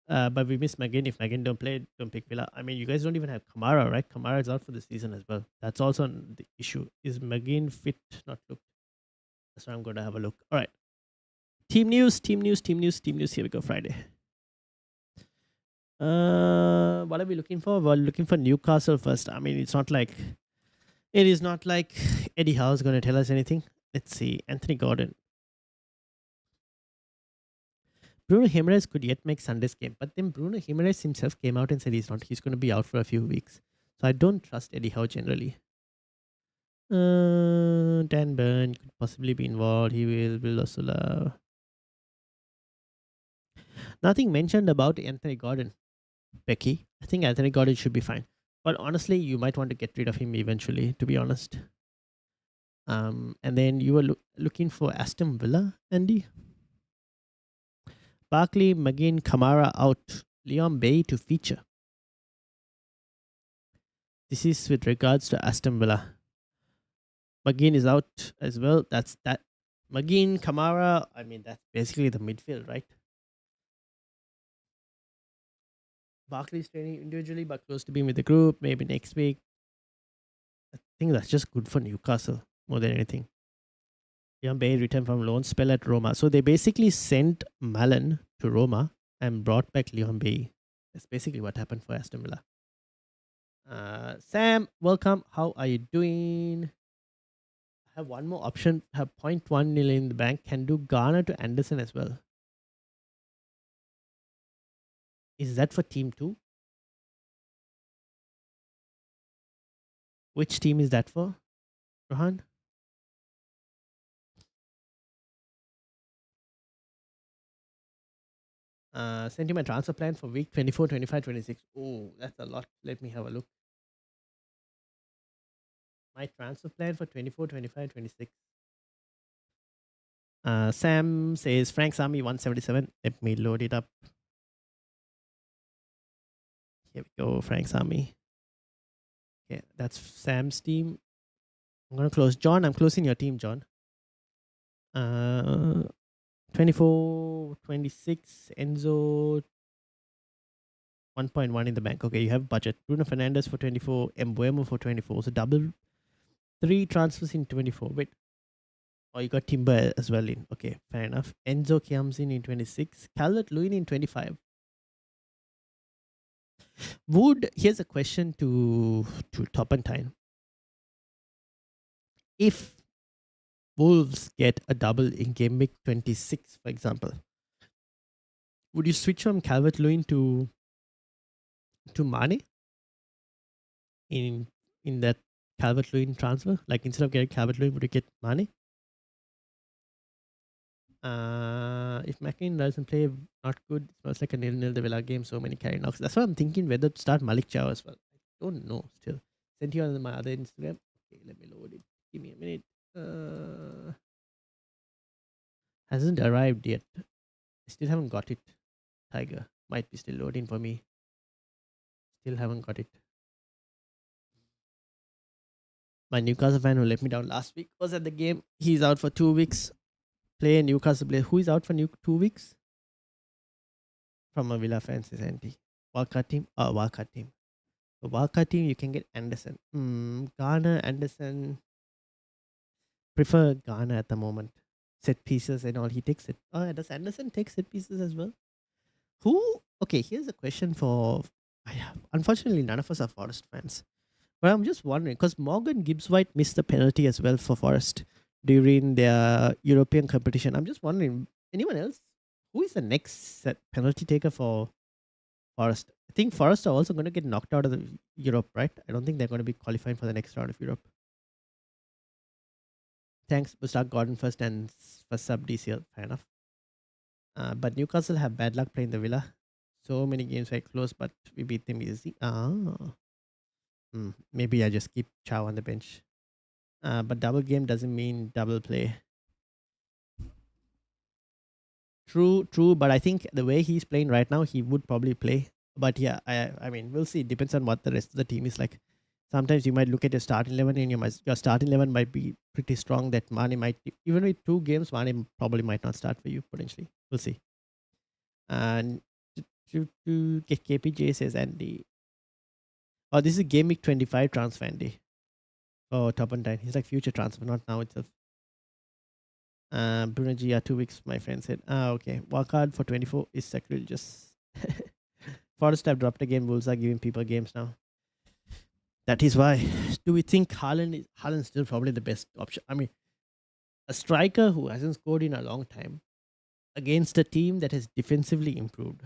S1: But we miss McGinn. If McGinn don't play, don't pick Villa. I mean, you guys don't even have Kamara, right? Kamara is out for the season as well. That's also the issue. Is McGinn fit? Not looked. That's why I'm going to have a look. All right. Team news, team news, team news, team news. Here we go. Friday. What are we looking for? We're looking for Newcastle first. I mean, it is not like Eddie Howe is going to tell us anything. Let's see. Anthony Gordon. Bruno Jimenez could yet make Sunday's game, but then Bruno Jimenez himself came out and said he's not. He's going to be out for a few weeks. So I don't trust Eddie Howe generally. Dan Burn could possibly be involved. He will also love. Nothing mentioned about Anthony Gordon, Becky. I think Anthony Gordon should be fine. But honestly, you might want to get rid of him eventually, to be honest. And then you were looking for Aston Villa, Andy? Barkley, McGinn, Kamara out. Leon Bay to feature. This is with regards to Aston Villa. McGinn is out as well. That's that. McGinn, Kamara. I mean, that's basically the midfield, right? Barkley's training individually, but close to being with the group. Maybe next week. I think that's just good for Newcastle more than anything. Leon Bay returned from loan spell at Roma. So they basically sent Malin to Roma and brought back Leon Bay. That's basically what happened for Aston Villa. Sam, welcome. How are you doing? I have one more option. Have 0.1 nil in the bank. Can do Garner to Anderson as well. Is that for team 2? Which team is that for, Rohan? Send you my transfer plan for week 24, 25, 26. Oh, that's a lot. Let me have a look. My transfer plan for 24, 25, 26. Sam says Frank's Army 177. Let me load it up. Here we go, Frank's Army. Okay, that's Sam's team. I'm going to close. John, I'm closing your team, John. 24, 26. Enzo 1.1 in the bank. Okay, you have budget. Bruno Fernandes for 24, Embuemo for 24. So double three transfers in 24. Wait, oh, you got Timber as well in. Okay, fair enough. Enzo comes in 26. Calvert Lewin in 25. Here's a question to Topentine. If Wolves get a double in game week 26, for example, would you switch from Calvert Lewin to Mane in in that Calvert Lewin transfer? Like instead of getting Calvert Lewin, would you get Mane? If McKinnon doesn't play, not good. It smells like a nil-nil the Villa game. So many carry knocks. That's why I'm thinking whether to start Malik Chow as well. I don't know still. Sent you on my other Instagram. Okay, let me load it. Give me a minute. Hasn't arrived yet. I still haven't got it. Tiger might be still loading for me. Still haven't got it. My Newcastle fan who let me down last week was at the game. He's out for 2 weeks. Play Newcastle player. Who is out for 2 weeks? From a Villa fan says Andy. Wildcard team. Wildcard team. The wildcard team, you can get Anderson. Garner, Anderson. Prefer Garner at the moment. Set pieces and all. He takes it. Oh, does Anderson take set pieces as well? Who? Okay, here's a question for. Unfortunately, none of us are Forest fans. But I'm just wondering because Morgan Gibbs White missed the penalty as well for Forest during their European competition. I'm just wondering, anyone else? Who is the next set penalty taker for Forest? I think Forest are also going to get knocked out of the Europe, right? I don't think they're going to be qualifying for the next round of Europe. Thanks, Bustak Gordon first and for sub DCL. Fair enough. But Newcastle have bad luck playing the Villa. So many games were close, but we beat them easy. Maybe I just keep Chow on the bench. But double game doesn't mean double play. True. But I think the way he's playing right now, he would probably play. But yeah, I mean, we'll see. It depends on what the rest of the team is like. Sometimes you might look at your starting 11 and your starting 11 might be pretty strong that Mane might, even with 2 games, Mane probably might not start for you potentially. We'll see. And to get KPJ says Andy. Oh, this is Game Week 25 transfer Andy. Oh, top and 10. He's like future transfer, not now itself. Bruno G, 2 weeks, my friend said. Okay. Wildcard for 24 is sacrilegious. Forest have dropped again. Wolves are giving people games now. That is why. Do we think Haaland's still probably the best option? I mean, a striker who hasn't scored in a long time against a team that has defensively improved.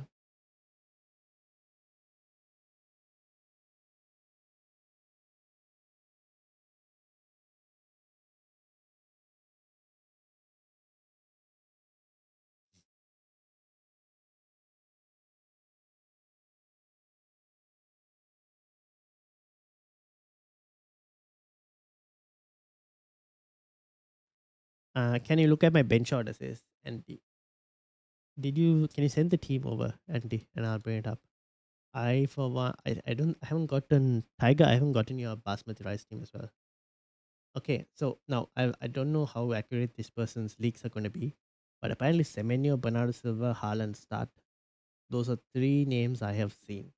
S1: Can you look at my bench order, says Andy? Can you send the team over, Andy, and I'll bring it up. I for one I haven't gotten Tiger, I haven't gotten your basmati rice team as well. Okay, so now I don't know how accurate this person's leaks are going to be, but apparently Semenyo, Bernardo Silva, Haaland start. Those are 3 names I have seen.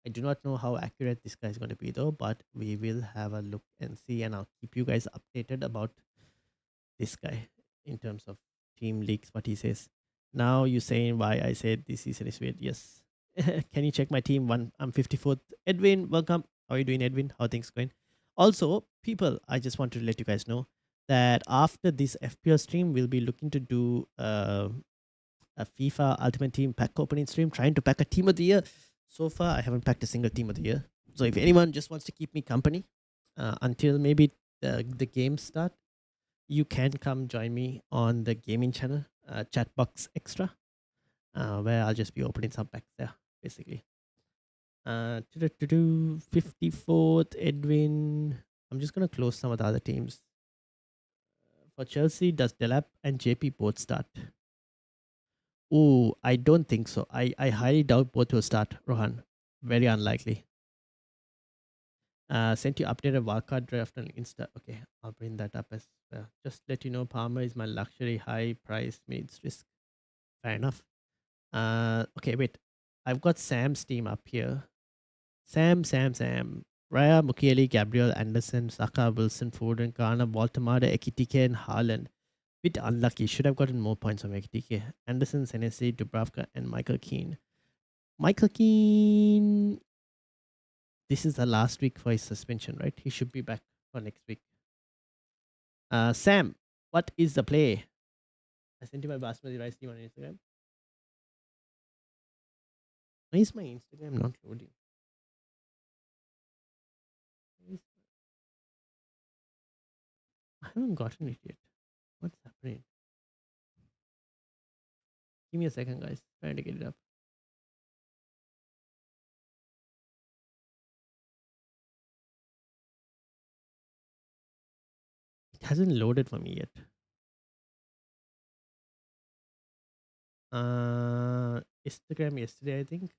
S1: I do not know how accurate this guy is going to be though, but we will have a look and see, and I'll keep you guys updated about this guy in terms of team leaks, what he says. Now you saying why I said this season is weird. Yes. Can you check my team? I'm 54th. Edwin, welcome. How are you doing, Edwin? How are things going? Also, people, I just want to let you guys know that after this FPL stream, we'll be looking to do a FIFA Ultimate Team pack opening stream, trying to pack a team of the year. So far, I haven't packed a single team of the year. So if anyone just wants to keep me company until maybe the games start, you can come join me on the gaming channel, Chatbox Extra, where I'll just be opening some packs there, basically. 54th, Edwin. I'm just going to close some of the other teams. For Chelsea, does Delap and JP both start? Oh, I don't think so. I highly doubt both will start, Rohan. Very unlikely. Sent you updated wildcard draft on Insta. Okay, I'll bring that up as well. Just let you know, Palmer is my luxury high price meets risk. Fair enough. Okay, wait. I've got Sam's team up here. Sam. Raya, Mukiele, Gabriel, Anderson, Saka, Wilson, Foden, Garner, Baltimore, Ekitike, and Haaland. Bit unlucky. Should have gotten more points from Ekitike. Anderson, Senesi, Dubravka, and Michael Keane. Michael Keane, this is the last week for his suspension, right? He should be back for next week. Sam, what is the play? I sent you my basmati rice team on Instagram. Why is my Instagram not loading? I haven't gotten it yet. What's happening? Give me a second, guys. Trying to get it up. It hasn't loaded for me yet. Instagram yesterday, I think.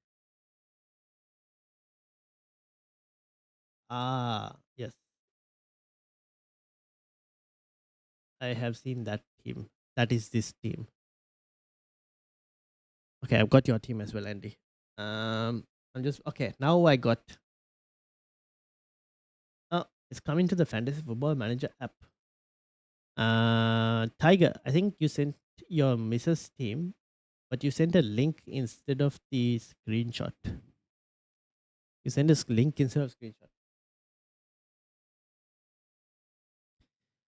S1: Yes. I have seen that team. That is this team. Okay, I've got your team as well, Andy. I'm just okay. Now I got. Oh, it's coming to the Fantasy Football Manager app. Tiger, I think you sent your Mrs. team, but you sent a link instead of the screenshot. You sent a link instead of screenshot.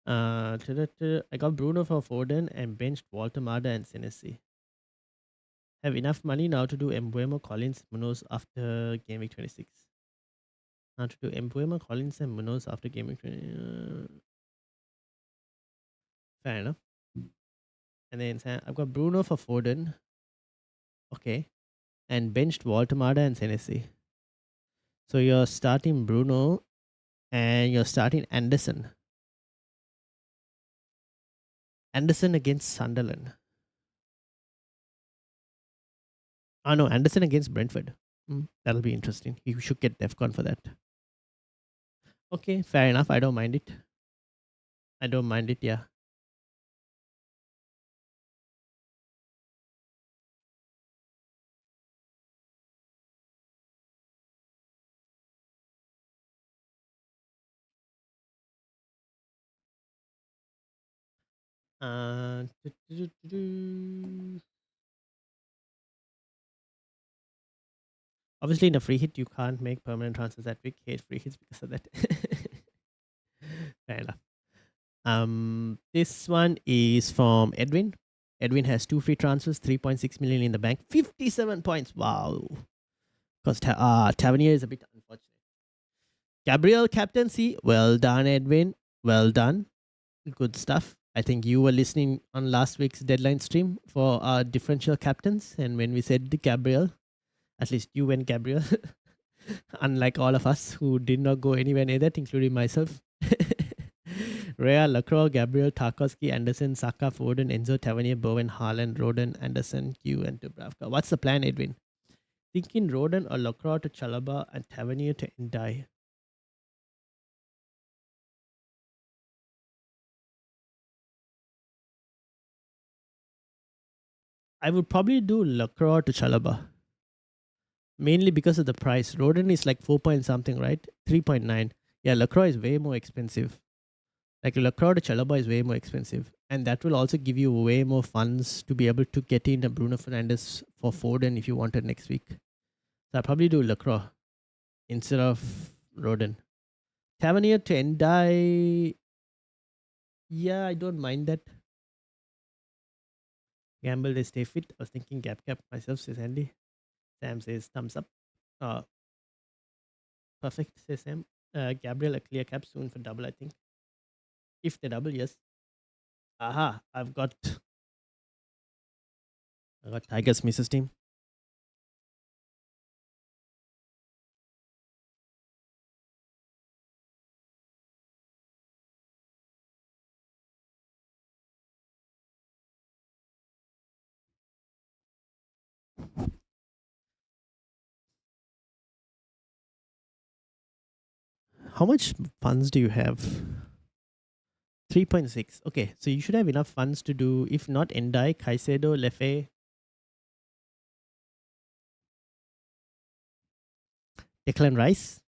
S1: I got Bruno for Foden and benched Walter Mada and Senesi. Have enough money now to do Embuemo, Collins, Munoz after Game Week 26. Now to do Embuemo, Collins, and Munoz after Game Week 20. Fair enough. And then I've got Bruno for Foden. Okay. And benched Walter Mada and Senesi. So you're starting Bruno and you're starting Anderson. Anderson against Sunderland. No, Anderson against Brentford. That'll be interesting. You should get DEFCON for that. Okay, fair enough. I don't mind it. Yeah. Uh, do, do, do, do. Obviously, in a free hit, you can't make permanent transfers that week. Hate free hits because of that. Fair enough. This one is from Edwin. Edwin has 2 free transfers, 3.6 million in the bank, 57 points. Wow. Because Tavernier is a bit unfortunate. Gabriel captaincy. Well done, Edwin. Well done. Good stuff. I think you were listening on last week's deadline stream for our differential captains. And when we said Gabriel, at least you went Gabriel, unlike all of us who did not go anywhere near that, including myself. Rea, Lacroix, Gabriel, Tarkowski, Anderson, Saka, Foden, Enzo, Tavernier, Bowen, Haaland, Roden, Anderson, Q, and Dubravka. What's the plan, Edwin? Thinking Roden or Lacroix to Chalaba and Tavernier to Ndai. I would probably do Lacroix to Chalaba. Mainly because of the price. Roden is like 4 point something, right? 3.9. Yeah, Lacroix is way more expensive. Like Lacroix to Chalaba is way more expensive. And that will also give you way more funds to be able to get in a Bruno Fernandes for Foden if you wanted next week. So I'll probably do Lacroix instead of Roden. Tavernier to Endai. Yeah, I don't mind that. Gamble, they stay fit. I was thinking gap cap myself, says Andy. Sam says thumbs up. Perfect, says Sam. Gabriel, a clear cap soon for double, I think. If they double, yes. Aha, I got Tigers Mrs. team. How much funds do you have? 3.6. Okay, so you should have enough funds to do, if not Endai, Caicedo, Lefe. Declan Rice.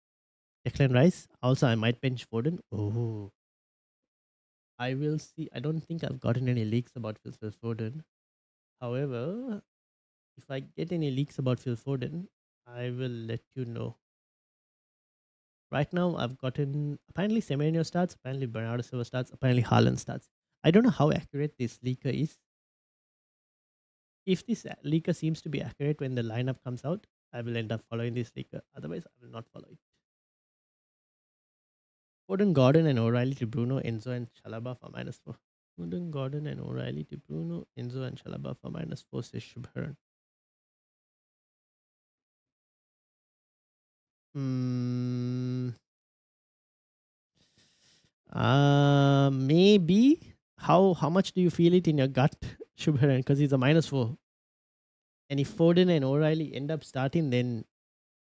S1: Declan Rice. Also, I might bench Foden. Oh, I will see. I don't think I've gotten any leaks about Phil Foden. However, if I get any leaks about Phil Foden, I will let you know. Right now, I've gotten apparently Semenyo starts, apparently Bernardo Silva starts, apparently Haaland starts. I don't know how accurate this leaker is. If this leaker seems to be accurate when the lineup comes out, I will end up following this leaker. Otherwise, I will not follow it. Foden, Gordon, and O'Reilly to Bruno, Enzo, and Chalaba for -4. Foden, Gordon, and O'Reilly to Bruno, Enzo, and Chalaba for -4, says Shubharan. Mm, maybe. How much do you feel it in your gut, Shubharan? Because he's a -4. And if Foden and O'Reilly end up starting, then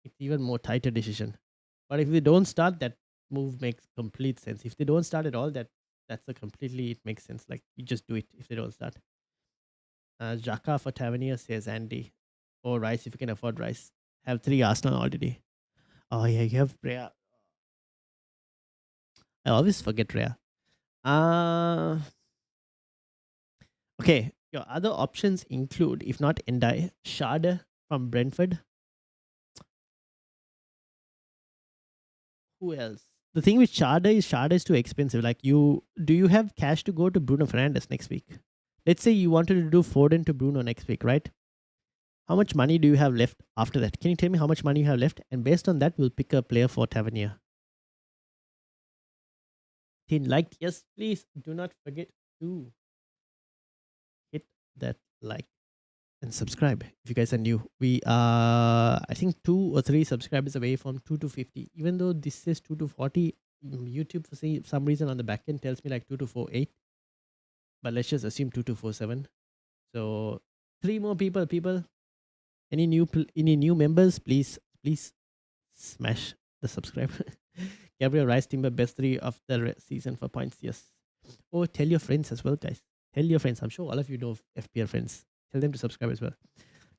S1: it's even more tighter decision. But if they don't start, that move makes complete sense. If they don't start at all, that's a completely it makes sense. Like you just do it if they don't start. Jaka for Tavernier says Andy. Or Rice if you can afford Rice. Have 3 Arsenal already. Oh yeah, you have Rhea. I always forget Rhea. Uh okay. Your other options include, if not Endai, Shada from Brentford. Who else? The thing with Shada is too expensive. Like do you have cash to go to Bruno Fernandes next week? Let's say you wanted to do Foden to Bruno next week, right? How much money do you have left after that? Can you tell me how much money you have left? And based on that, we'll pick a player for Tavernier. Like, yes, please do not forget to hit that like and subscribe if you guys are new. We are, I think, 2 or 3 subscribers away from 2 to 50. Even though this says 2 to 40, YouTube for some reason on the back end tells me like 2 to 48. But let's just assume 2 to 47. So 3 more people. Any new members, please smash the subscribe. Gabriel Rice Timber best 3 of the season for points. Yes. Oh, tell your friends as well, guys. Tell your friends. I'm sure all of you know FPL friends. Tell them to subscribe as well.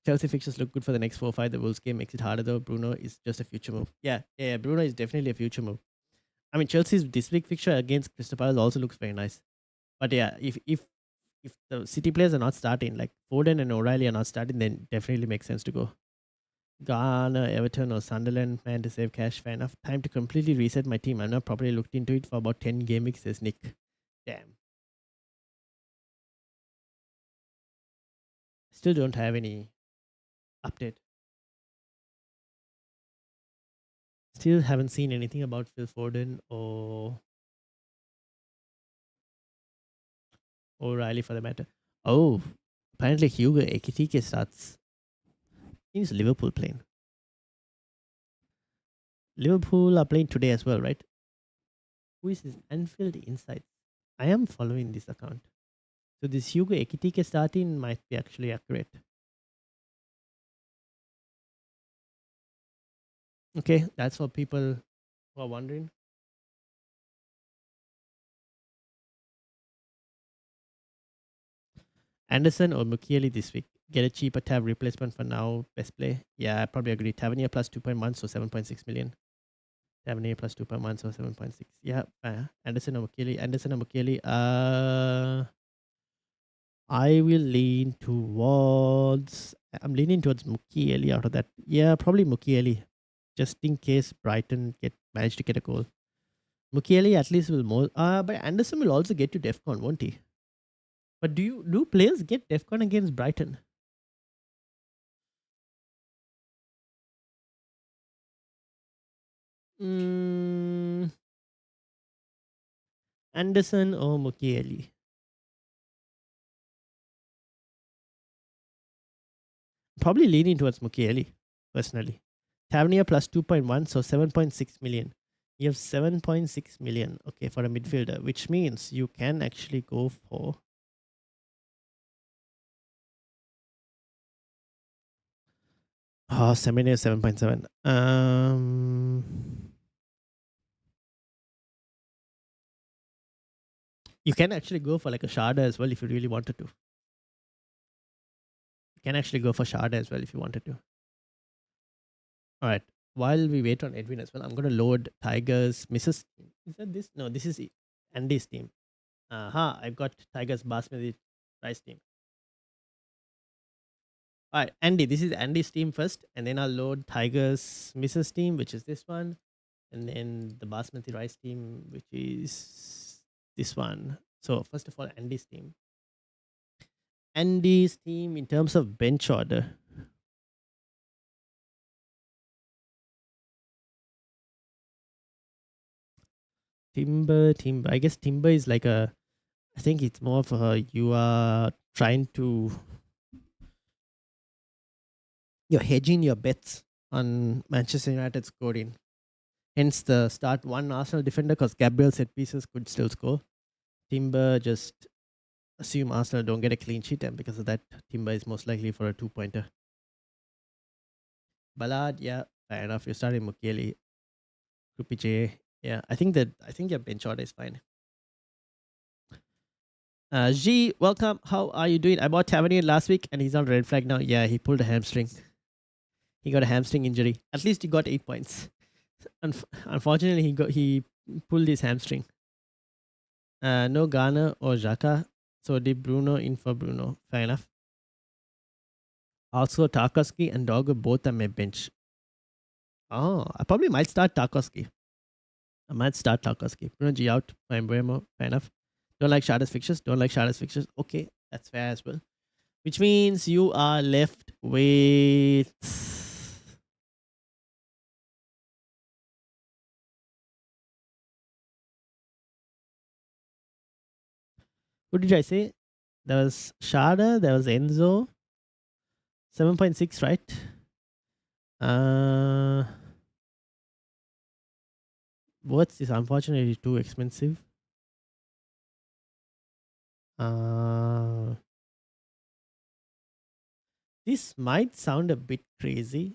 S1: Chelsea fixtures look good for the next 4 or 5. The Wolves game makes it harder though. Bruno is just a future move. Yeah. Bruno is definitely a future move. I mean, Chelsea's this week fixture against Crystal Palace also looks very nice. But yeah, if the City players are not starting, like Foden and O'Reilly are not starting, then definitely makes sense to go. Ghana, Everton, or Sunderland, man, to save cash. Fair enough. Time to completely reset my team. I've not properly looked into it for about 10 game weeks, says Nick. Damn. Still don't have any update. Still haven't seen anything about Phil Foden or O'Reilly for the matter. Oh, apparently Hugo Ekitike starts. He's Liverpool playing. Liverpool are playing today as well, right? Who is this? Anfield Insights. I am following this account. So this Hugo Ekitike starting might be actually accurate. Okay, that's for people who are wondering. Anderson or Mukiele this week. Get a cheaper tab replacement for now. Best play. Yeah, I probably agree. Tavernier plus 2.1, so 7.6 million. Tavernier plus 2.1, so 7.6. Yeah, Anderson or Mukiele. Anderson or Mukiele. I will lean towards. I'm leaning towards Mukiele out of that. Yeah, probably Mukiele. Just in case Brighton manage to get a goal. Mukiele at least will more. But Anderson will also get to Defcon, won't he? But do players get Defcon against Brighton? Mm, Anderson or Mukiele? Probably leaning towards Mukiele, personally. Tavernier plus 2.1, so 7.6 million. You have 7.6 million, okay, for a midfielder, which means you can actually go for. Oh, Semenyo 7.7. You can actually go for like a Sharda as well if you really wanted to. You can actually go for Sharda as well if you wanted to. All right. while we wait on Edwin as well, I'm gonna load Tiger's Mrs. team. Is that this? No, this is Andy's team. Aha, I've got Tiger's Basmati rice team. All right, Andy, this is Andy's team first, and then I'll load Tiger's Mrs. team, which is this one, and then the Basmati rice team, which is this one. So first of all, Andy's team. Andy's team in terms of bench order. Timber. I guess Timber is like a. I think it's more of a you are trying to. You're hedging your bets on Manchester United scoring. Hence the start one Arsenal defender because Gabriel set pieces could still score. Timber just assume Arsenal don't get a clean sheet, and because of that, Timber is most likely for a 2-pointer. Ballard, yeah, fair enough. You're starting Mukeli, Krupi J. Yeah, I think your bench order is fine. G, welcome. How are you doing? I bought Tavernier last week and he's on red flag now. Yeah, he pulled a hamstring. He got a hamstring injury. At least he got 8 points. Unfortunately, he pulled his hamstring. No Garner or Xhaka. So did Bruno in for Bruno. Fair enough. Also, Tarkowski and Doggo both are my bench. Oh, I probably might start Tarkowski. Bruno G out. Mbeumo. Fair enough. Don't like Shada's fixtures. Okay, that's fair as well. Which means you are left with. What did I say? There was Shada, there was Enzo. 7.6, right? What's this? Unfortunately, too expensive. This might sound a bit crazy.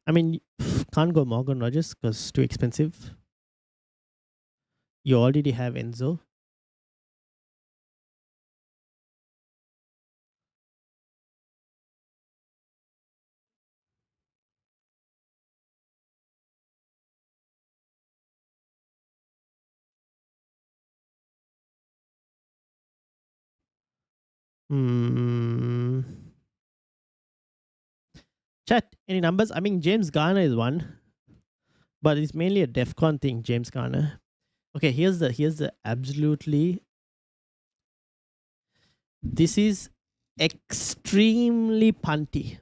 S1: I mean, can't go Morgan Rogers because too expensive. You already have Enzo. Chat, any numbers? I mean, James Garner is one, but it's mainly a DEFCON thing, James Garner. Okay, here's the absolutely. This is extremely punty.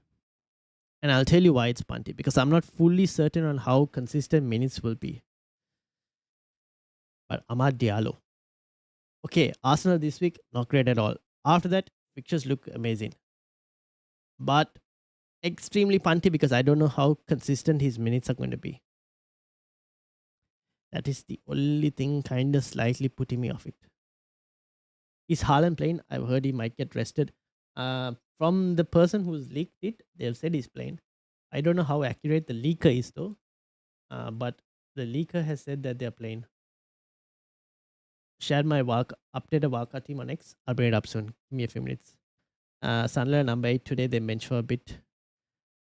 S1: And I'll tell you why it's punty. Because I'm not fully certain on how consistent minutes will be. But Amad Diallo. Okay, Arsenal this week, not great at all. After that, pictures look amazing. But extremely punty because I don't know how consistent his minutes are going to be. That is the only thing kind of slightly putting me off it. Is Haaland playing? I've heard he might get rested. From the person who's leaked it, they've said he's playing. I don't know how accurate the leaker is though. But the leaker has said that they're playing. Share my updated Waka team on X. I'll bring it up soon. Give me a few minutes. Sunler number 8 today. They mentioned for a bit.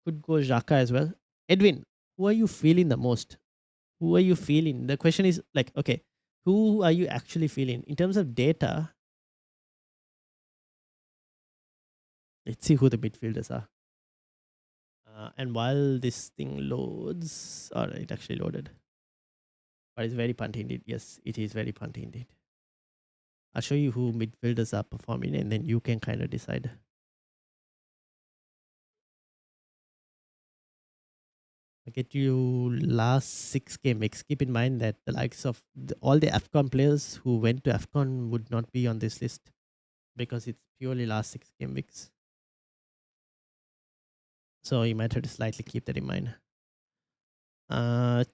S1: Could go Xhaka as well. Edwin, who are you feeling the most? Who are you feeling? The question is like, okay, who are you actually feeling? In terms of data, let's see who the midfielders are. And while this thing loads, or it actually loaded. But it's very punty indeed. Yes, it is very punty indeed. I'll show you who midfielders are performing and then you can kind of decide. I get you last 6 game weeks. Keep in mind that the likes of all the AFCON players who went to AFCON would not be on this list because it's purely last 6 game weeks. So you might have to slightly keep that in mind.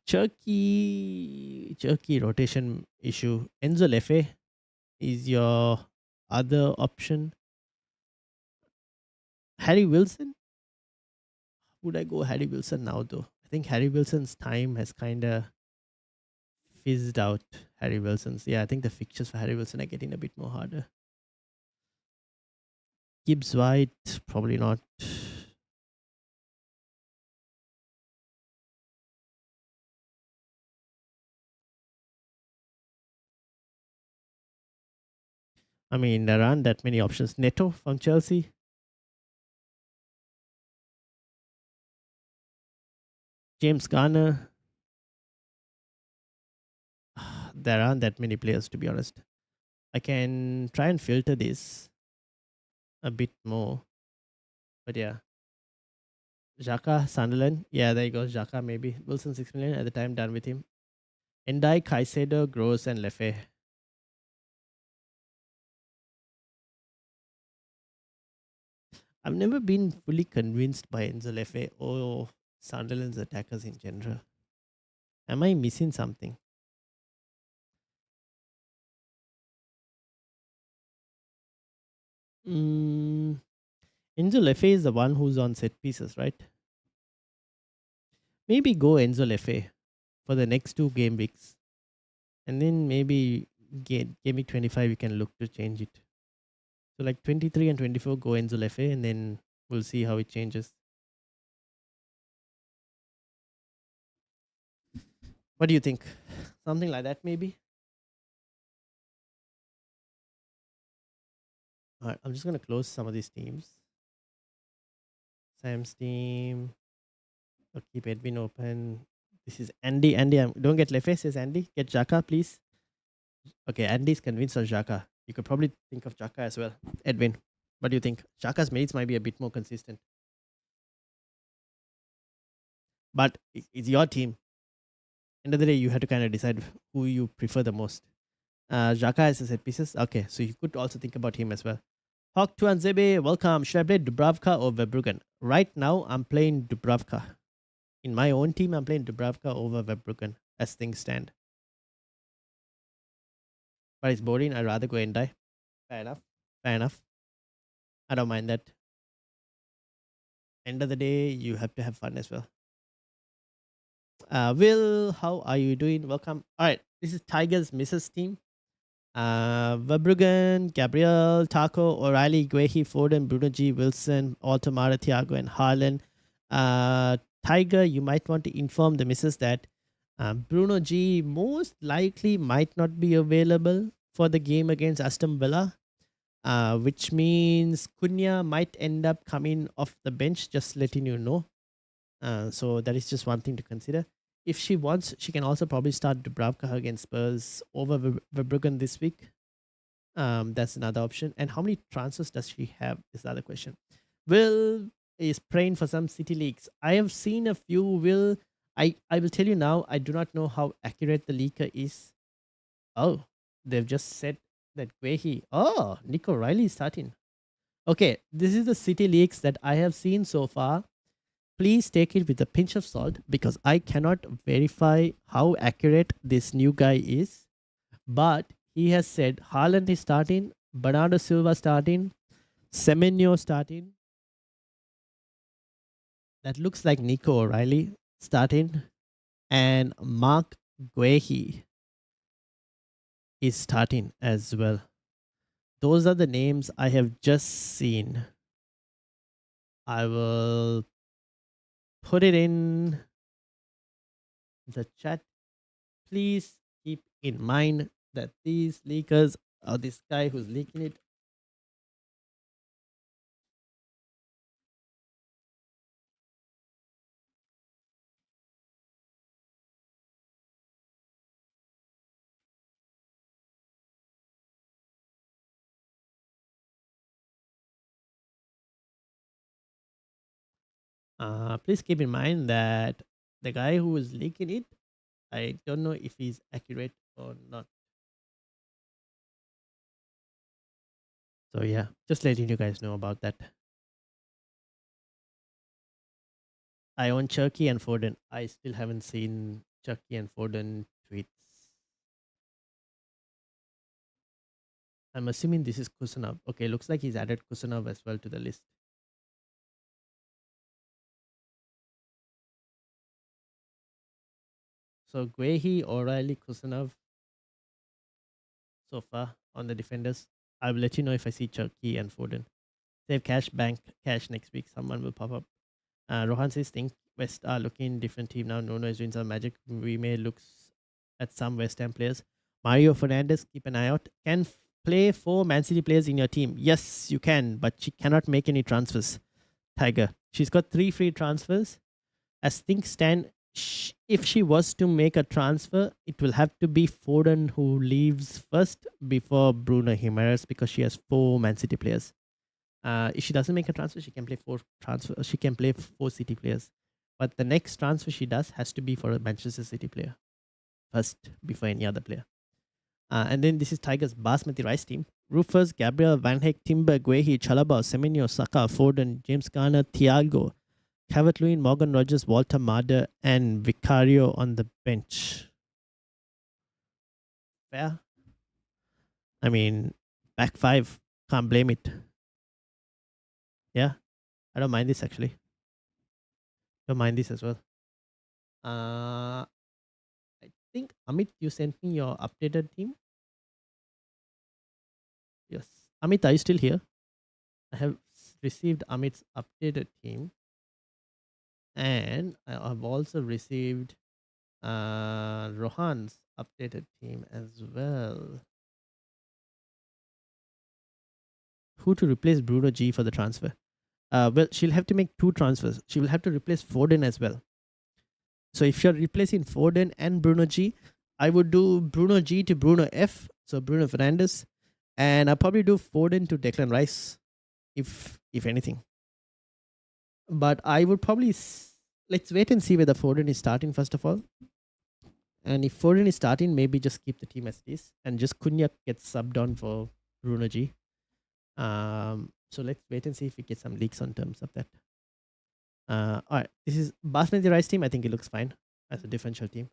S1: Turkey rotation issue. Enzo Lefe is your other option. Harry Wilson? Would I go Harry Wilson now though? I think Harry Wilson's time has kind of fizzed out. Harry Wilson's. Yeah, I think the fixtures for Harry Wilson are getting a bit more harder. Gibbs White, probably not. I mean, there aren't that many options. Neto from Chelsea, James Garner. There aren't that many players, to be honest. I can try and filter this a bit more, but yeah. Xhaka, Sunderland. Yeah, there you go. Xhaka, maybe. Wilson, 6 million at the time, done with him. Endai, Caicedo, Gross, and Lefe. I've never been fully convinced by Enzo Lefe or Sunderland's attackers in general. Am I missing something? Mm, Enzo Lefe is the one who's on set pieces, right? Maybe go Enzo Lefe for the next two game weeks. And then maybe game week 25, you can look to change it. So like 23 and 24, go Enzo Lefe, and then we'll see how it changes. What do you think? Something like that, maybe? All right, I'm just going to close some of these teams. Sam's team. I'll keep Edwin open. This is Andy. Andy, don't get Lefe, says Andy. Get Jaka, please. Okay, Andy's convinced on Jaka. You could probably think of Jaka as well. Edwin, what do you think? Jaka's minutes might be a bit more consistent. But it's your team. End of the day, you have to kind of decide who you prefer the most. Jaka has a set pieces. Okay, so you could also think about him as well. Hawk Tuan Zebe, welcome. Should I play Dubravka or Verbruggen? Right now, I'm playing Dubravka. In my own team, I'm playing Dubravka over Verbruggen as things stand. But it's boring. I'd rather go and die. Fair enough. Fair enough. I don't mind that. End of the day, you have to have fun as well. Will, how are you doing? Welcome. All right, this is Tiger's Mrs. team. Verbruggen, Gabriel, Taco, O'Reilly, Guehi, Foden, Bruno G, Wilson, Altamara, Thiago, and Haaland. Tiger, you might want to inform the missus that Bruno G most likely might not be available for the game against Aston Villa, which means Cunha might end up coming off the bench, just letting you know. So that is just one thing to consider. If she wants, she can also probably start Dubravka against Spurs over Verbruggen this week. That's another option. And how many transfers does she have is the other question. Will is praying for some city leaks. I have seen a few. I will tell you now, I do not know how accurate the leaker is. Oh, they've just said that Guehi. Oh, Nico Riley is starting. Okay, this is the city leaks that I have seen so far. Please take it with a pinch of salt because I cannot verify how accurate this new guy is. But he has said Haaland is starting, Bernardo Silva starting, Semenyo starting. That looks like Nico O'Reilly starting, and Mark Guehi is starting as well. Those are the names I have just seen. I will put it in the chat. Please keep in mind that these leakers or this guy who's leaking it. Please keep in mind that the guy who is leaking it, I don't know if he's accurate or not. So yeah, just letting you guys know about that. I own Chucky and Foden. I still haven't seen Chucky and Foden tweets. I'm assuming this is Kusanov. Okay, looks like he's added Kusanov as well to the list. So Guehi, O'Reilly, Kusanov so far on the defenders. I will let you know if I see Chucky and Foden. Save cash, bank cash next week. Someone will pop up. Rohan says, think West are looking different team now. Nono is doing some magic. We may look at some West Ham players. Mario Fernandez, keep an eye out. Can play 4 Man City players in your team? Yes, you can, but she cannot make any transfers. Tiger. She's got 3 free transfers. As things stand, if she was to make a transfer, it will have to be Foden who leaves first before Bruno Jimenez because she has 4 Man City players. If she doesn't make a transfer, she can play 4 transfer. She can play 4 City players, but the next transfer she does has to be for a Manchester City player first before any other player. And then this is Tiger's Basmati Rice team. Rufus, Gabriel, Van Heck, Timber, Guehi, Chalaba, Semenyo, Saka, Foden, James Garner, Thiago, Calvert-Lewin, Morgan Rogers, Walter Marder, and Vicario on the bench. Fair. I mean, back 5. Can't blame it. Yeah. I don't mind this actually. Don't mind this as well. I think Amit, you sent me your updated team. Yes. Amit, are you still here? I have received Amit's updated team. And I have also received Rohan's updated team as well. Who to replace Bruno G for the transfer? Well, she'll have to make 2 transfers. She will have to replace Foden as well. So if you're replacing Foden and Bruno G, I would do Bruno G to Bruno F, so Bruno Fernandes, and I'll probably do Foden to Declan Rice, if anything. But I would probably let's wait and see whether Foden is starting first of all. And if Foden is starting, maybe just keep the team as it is, and just Cunha gets subbed on for Bruno G. So let's wait and see if we get some leaks on terms of that. All right, this is Basmati Rice team. I think it looks fine as a differential team.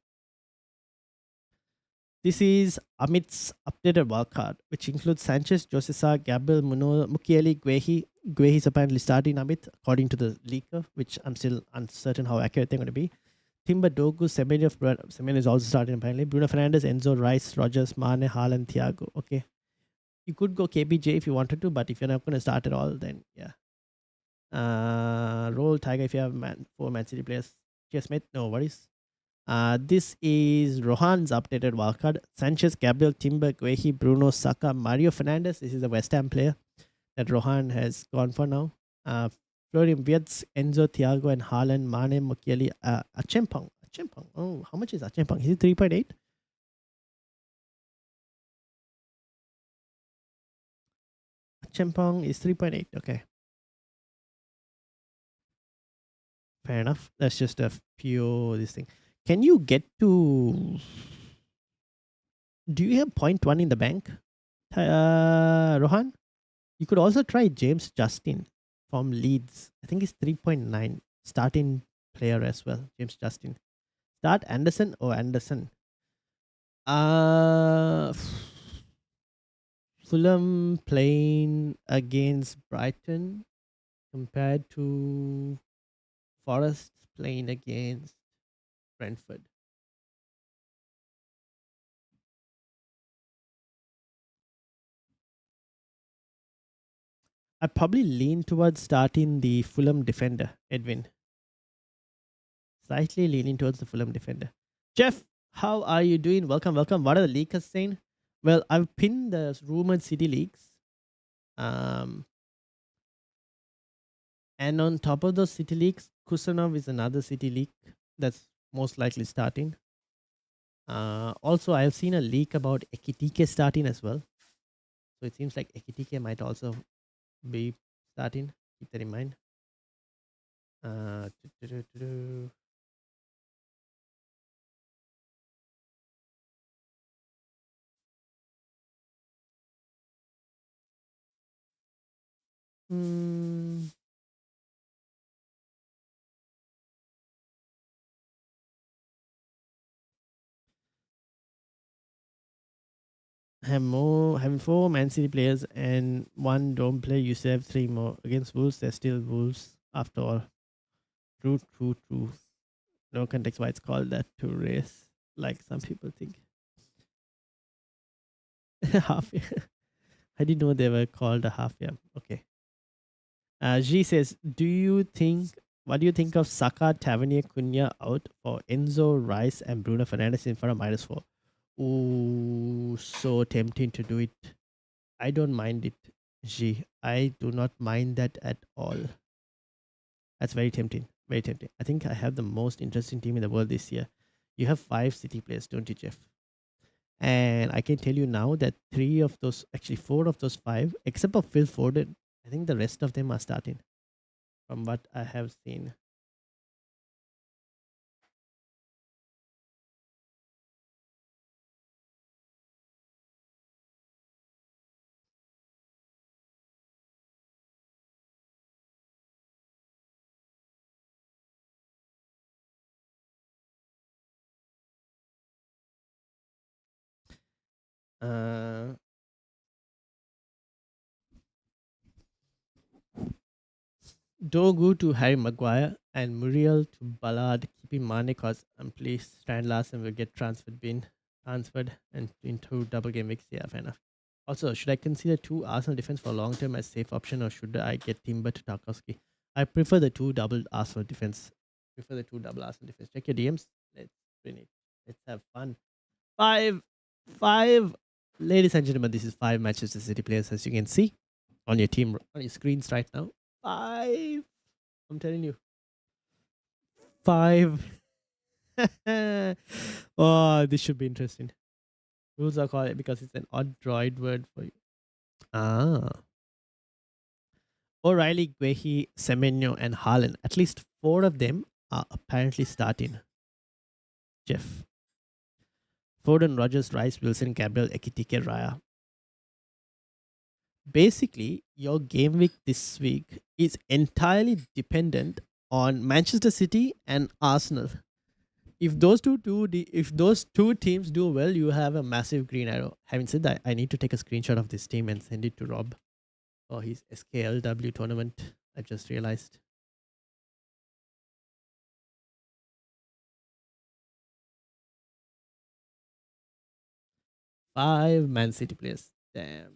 S1: This is Amit's updated wildcard, which includes Sanchez, Josesa, Gabriel, Mukiele, Guehi. Guehi is apparently starting Amit, according to the leaker, which I'm still uncertain how accurate they're going to be. Timber, Dogu, Semenyo is also starting apparently. Bruno Fernandes, Enzo, Rice, Rogers, Mane, Haaland, Thiago. Okay. You could go KBJ if you wanted to, but if you're not going to start at all, then yeah. Roll Tiger if you have 4 Man City players. Cheers, mate. No worries. This is Rohan's updated wildcard. Sanchez, Gabriel, Timber, Guehi, Bruno, Saka, Mario Fernandes. This is a West Ham player that Rohan has gone for now. Florian Wirtz, Enzo, Thiago, and Haaland, Mane, Mukiele, Achempong. Oh, how much is Achempong? Is it 3.8? Achempong is 3.8. Okay. Fair enough. That's just a pure this thing. Can you get to... Do you have 0.1 in the bank, Rohan? You could also try James Justin from Leeds. I think he's 3.9. Starting player as well. James Justin. Start Anderson or Anderson? Fulham playing against Brighton compared to Forest playing against Brentford. I probably lean towards starting the Fulham defender, Edwin. Slightly leaning towards the Fulham defender. Jeff, how are you doing? Welcome. What are the leakers saying? Well, I've pinned the rumored City leaks. And on top of those City leaks, Kusanov is another City leak that's most likely starting. Also, I have seen a leak about Ekitike starting as well. So it seems like Ekitike might also be starting. Keep that in mind. Having 4 Man City players and 1 don't play, you still have 3 more. Against Wolves, they're still Wolves after all. True. No context why it's called that to race, like some people think. Half. I didn't know they were called a half. Yeah. Okay. G says, what do you think of Saka, Tavernier, Cunha out for Enzo, Rice, and Bruno Fernandes in front of -4? Ooh, so tempting to do it. I don't mind it, G. I do not mind that at all. That's very tempting. Very tempting. I think I have the most interesting team in the world this year. You have five City players, don't you, Jeff? And I can tell you now that three of those, actually four of those five, except for Phil Foden, I think the rest of them are starting from what I have seen. Uh, Dogu to Harry Maguire and Muriel to Ballard, keeping Mane cause and please Stan Larsen will get transferred and into double game weeks. Yeah, fair enough. Also, should I consider two Arsenal defense for long term as safe option or should I get Timber to Tarkowski? I prefer the two double Arsenal defense. Prefer the two double Arsenal defense. Check your DMs. Let's win it. Let's have fun. Five. Ladies and gentlemen, this is five Manchester City players as you can see on your team on your screens right now. Five. I'm telling you. Five. Oh, this should be interesting. Rules are called because it's an odd droid word for you. Ah. O'Reilly, Guehi, Semenyo, and Haaland. At least four of them are apparently starting. Jeff. Foden, Rogers, Rice, Wilson, Gabriel, Ekitike, Raya. Basically, your game week this week is entirely dependent on Manchester City and Arsenal. If those two teams do well, you have a massive green arrow. Having said that, I need to take a screenshot of this team and send it to Rob for his SKLW tournament. I just realized. Five Man City players. Damn.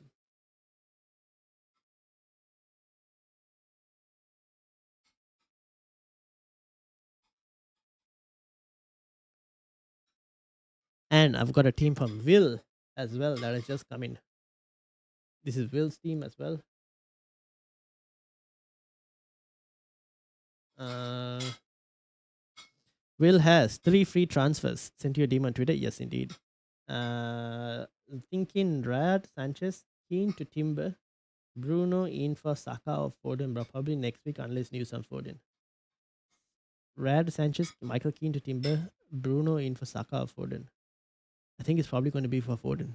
S1: And I've got a team from Will as well that has just come in. This is Will's team as well. Uh, Will has three free transfers. Sent you a DM on Twitter. Yes, indeed. Thinking Rad Sanchez, Keen to Timber, Bruno in for Saka or Foden, but probably next week unless news on Foden. Rad Sanchez, Michael Keane to Timber, Bruno in for Saka or Foden. I think it's probably going to be for Foden.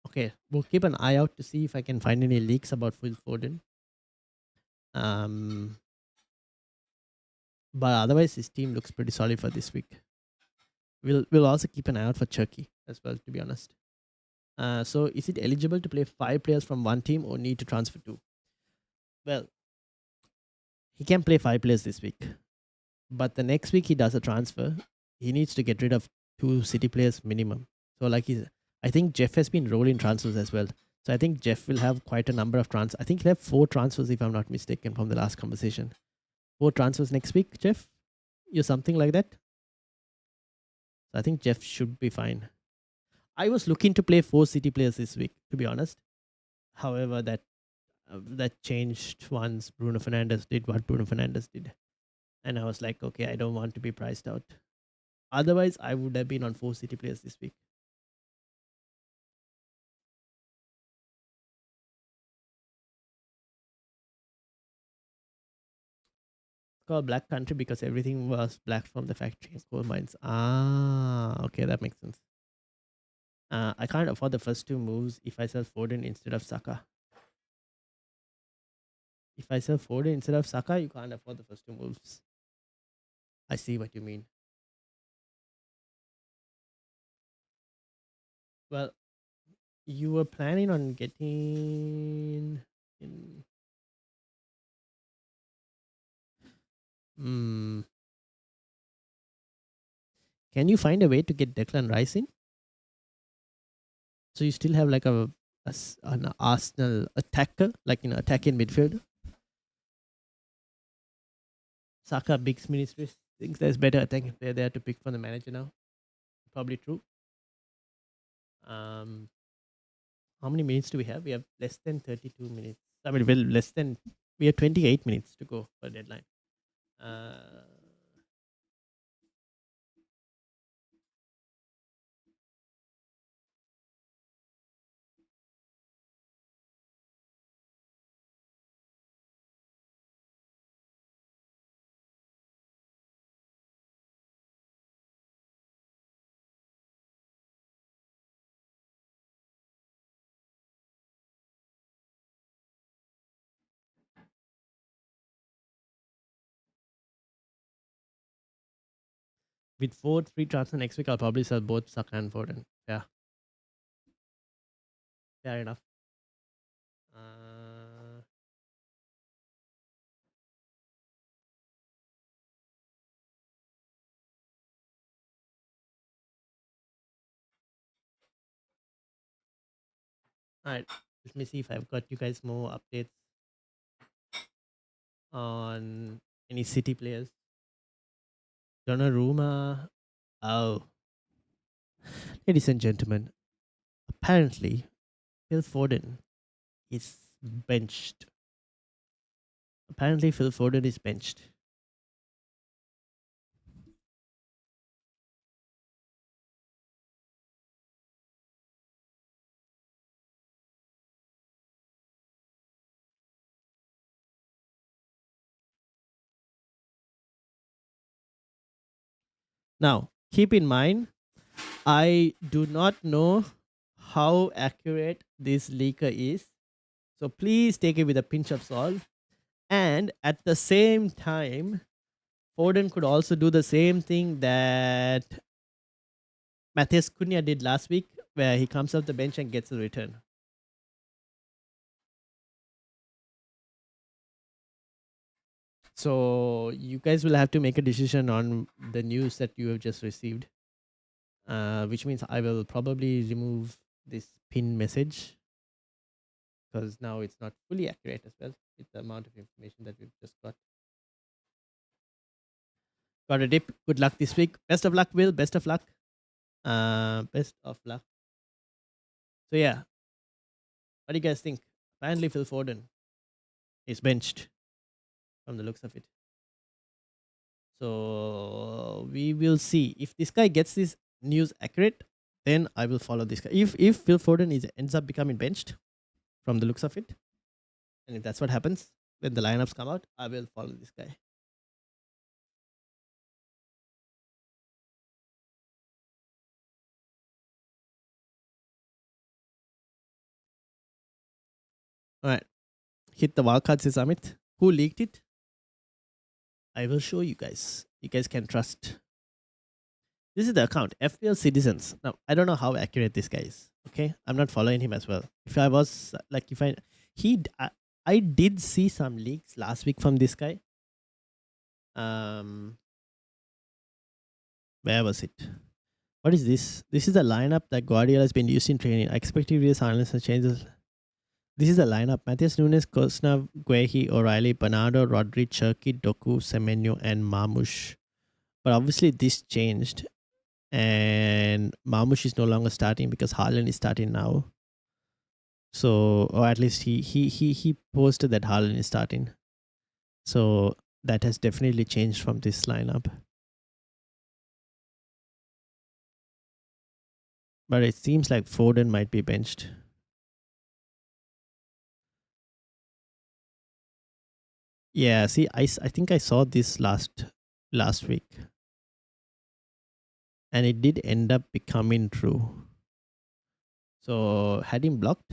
S1: Okay, we'll keep an eye out to see if I can find any leaks about Phil Foden. But otherwise, his team looks pretty solid for this week. We'll also keep an eye out for Chucky as well, to be honest. So is it eligible to play five players from one team or need to transfer two? Well, he can play five players this week, but the next week he does a transfer. He needs to get rid of two City players minimum. So I think Jeff has been rolling transfers as well. So I think Jeff will have quite a number of transfers. I think he'll have four transfers if I'm not mistaken from the last conversation. Four transfers next week, Jeff. You're something like that. So I think Jeff should be fine. I was looking to play four City players this week, to be honest. However, that changed once Bruno Fernandes did what Bruno Fernandes did. And I was like, okay, I don't want to be priced out. Otherwise, I would have been on four City players this week. It's called Black Country because everything was black from the factory and coal mines. Ah, okay, that makes sense. I can't afford the first two moves if I sell Foden instead of Saka. If I sell Foden instead of Saka, you can't afford the first two moves. I see what you mean. Well, you were planning on getting in. Can you find a way to get Declan Rice in? So you still have like an Arsenal attacker, like attacking midfielder. Saka, Biggs Ministries thinks there's better attacking player there to pick from the manager now. Probably true. How many minutes do we have? We have less than 32 minutes. I mean, well, less than, we have 28 minutes to go for deadline. Uh, with Ford free transfer next week, I'll probably sell both Saka and Foden. Yeah, fair enough. Uh, all right, let me see if I've got you guys more updates on any City players. Donnarumma. Oh, ladies and gentlemen, apparently Phil Foden is benched. Apparently, Phil Foden is benched. Now, keep in mind, I do not know how accurate this leaker is. So please take it with a pinch of salt. And at the same time, Foden could also do the same thing that Matheus Cunha did last week, where he comes off the bench and gets a return. So you guys will have to make a decision on the news that you have just received, which means I will probably remove this pin message because now it's not fully accurate as well with the amount of information that we've just got. Got a dip. Good luck this week. Best of luck, Will. Best of luck. Best of luck. So yeah, what do you guys think? Apparently, Phil Foden is benched from the looks of it. So we will see if this guy gets this news accurate. Then I will follow this guy. If Phil Foden is ends up becoming benched from the looks of it, and if that's what happens when the lineups come out, I will follow this guy. All right, hit the wildcard, says Amit. Who leaked it? I will show you guys. You guys can trust. This is the account, FPL Citizens. Now, I don't know how accurate this guy is. Okay, I'm not following him as well. If I was like, if I he, I did see some leaks last week from this guy. Where was it? What is this? This is the lineup that Guardiola has been used in training. I expect to real silence and changes. This is the lineup: Matheus Nunes, Kosna, Guehi, O'Reilly, Bernardo, Rodri, Cherki, Doku, Semenyo, and Marmush. But obviously, this changed, and Marmush is no longer starting because Haaland is starting now. So, or at least he posted that Haaland is starting. So that has definitely changed from this lineup. But it seems like Foden might be benched. Yeah, see, I think I saw this last week, and it did end up becoming true. So had him blocked.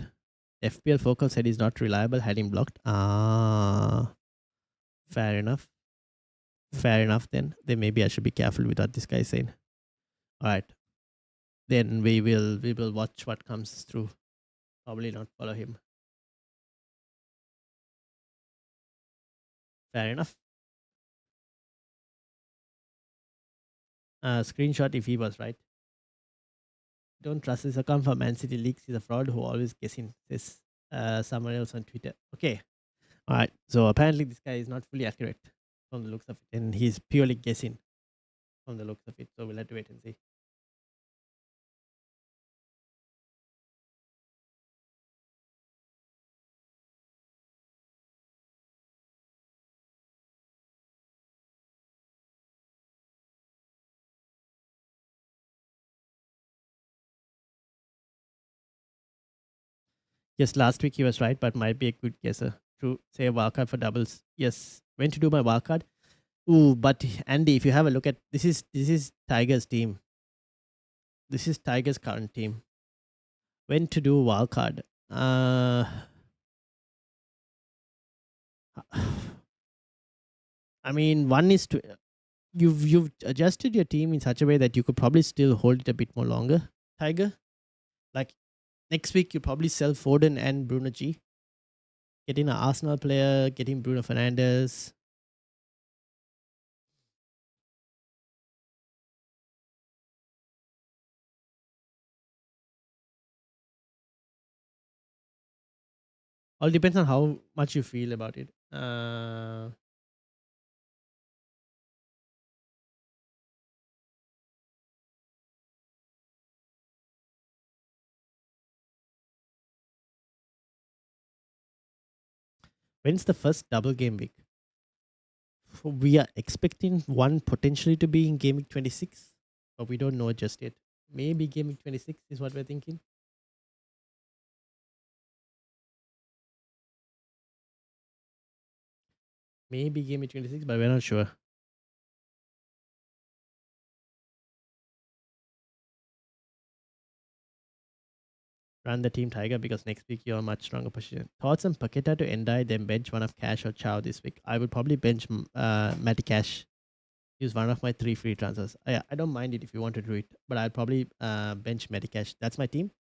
S1: FPL Focal said he's not reliable. Had him blocked. Ah, fair enough. Fair enough. Then maybe I should be careful with what this guy is saying. All right. Then we will watch what comes through. Probably not follow him. Fair enough. Screenshot if he was right. Don't trust this account for Man City leaks. He's a fraud who always guessing. Says someone else on Twitter. Okay. All right. So apparently this guy is not fully accurate from the looks of it, and he's purely guessing from the looks of it. So we'll have to wait and see. Yes, last week he was right, but might be a good guesser. To say a wildcard for doubles. Yes. When to do my wildcard? Ooh, but Andy, if you have a look at this is Tiger's team. This is Tiger's current team. When to do wildcard? Uh I mean, one is to you've adjusted your team in such a way that you could probably still hold it a bit more longer, Tiger. Like next week you probably sell Foden and Bruno G. Get in an Arsenal player, get in Bruno Fernandes. All depends on how much you feel about it. When's the first double game week? We are expecting one potentially to be in game week 26, but we don't know just yet. Maybe game week 26 is what we're thinking. Maybe game week 26, but we're not sure. Run the team Tiger because next week you're a much stronger position. Thoughts on Paqueta to Endai, then bench one of Cash or Chow this week? I would probably bench Matty Cash. Use one of my 3 free transfers. I don't mind it if you want to do it, but I'll probably bench Matty Cash. That's my team.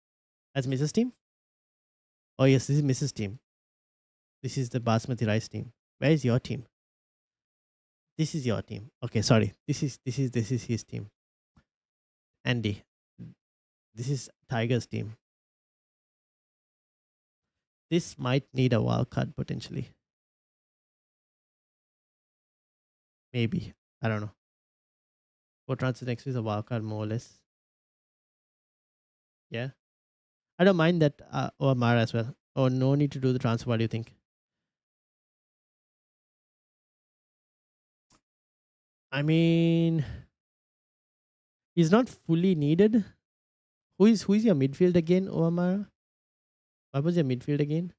S1: That's Mrs. team. Oh yes, this is Mrs. team. This is the Basmati rice team. Where is your team? This is your team. Okay, sorry. This is his team. Andy. This is Tiger's team. This might need a wild card potentially. Maybe. I don't know. For transfer next is a wild card more or less. Yeah. I don't mind that or Mara as well. Or no need to do the transfer. What do you think? I mean, he's not fully needed. Who is your midfield again, Omar? What was your midfield again?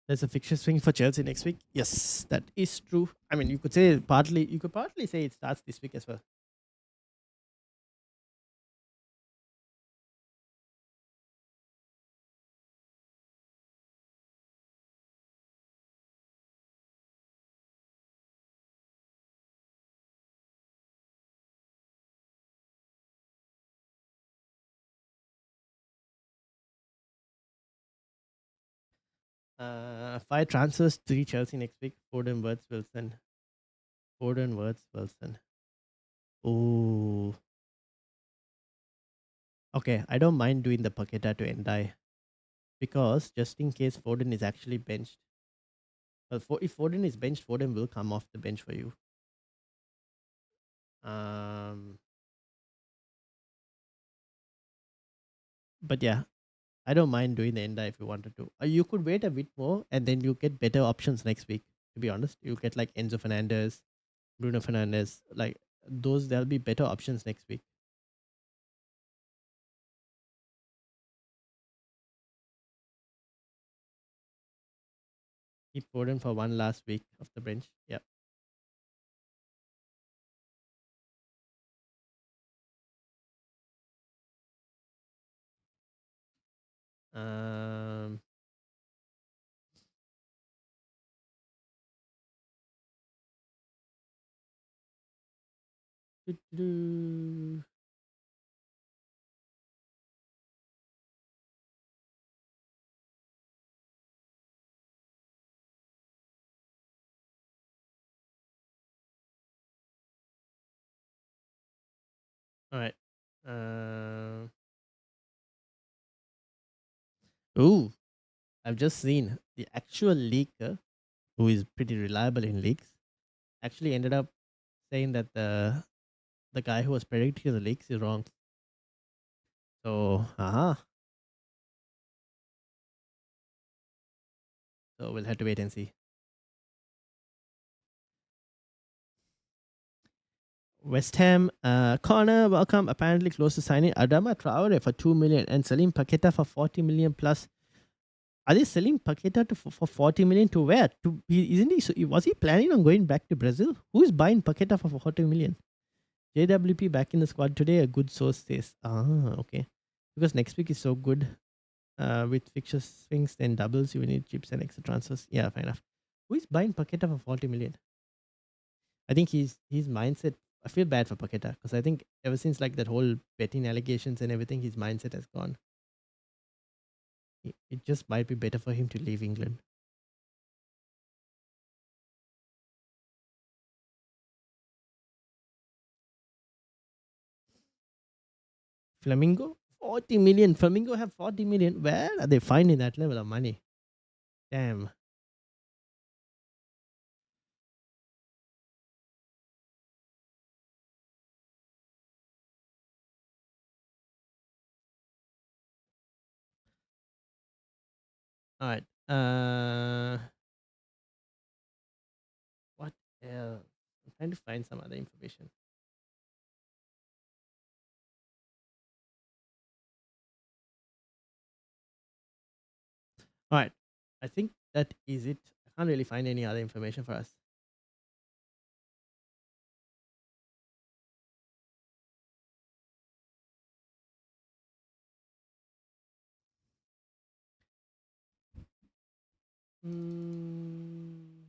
S1: There's a fixture swing for Chelsea next week. Yes, that is true. I mean, you could partly say it starts this week as well. Five transfers, three Chelsea next week. Foden, Wirtz, Wilson. Foden, Wirtz, Wilson. Oh, okay. I don't mind doing the Paqueta to Endai because just in case Foden is actually benched. Well, if Foden is benched, Foden will come off the bench for you. Um, but yeah, I don't mind doing the Enda if you wanted to. You could wait a bit more and then you get better options next week. To be honest, you get like Enzo Fernandez, Bruno Fernandez, like those. There'll be better options next week. Keep Foden for one last week of the bench. Yeah. Um. doo-doo-doo. All right. Um. Ooh, I've just seen the actual leaker, who is pretty reliable in leaks, actually ended up saying that the guy who was predicting the leaks is wrong. So, so we'll have to wait and see. West Ham, corner, welcome. Apparently close to signing Adama Traore for 2 million and Salim Paqueta for 40 million plus. Are they selling Paqueta for 40 million to where? Isn't he? So, was he planning on going back to Brazil? Who is buying Paqueta for 40 million? JWP back in the squad today. A good source says. Ah, okay. Because next week is so good. With fixture swings, then doubles, you will need chips and extra transfers. Yeah, fair enough. Who is buying Paqueta for 40 million? I think his mindset. I feel bad for Paqueta because I think ever since like that whole betting allegations and everything, his mindset has gone. It just might be better for him to leave England. Flamingo, 40 million. Flamingo have 40 million. Where are they finding that level of money? Damn. All right. What else? I'm trying to find some other information. All right. I think that is it. I can't really find any other information for us. Mm,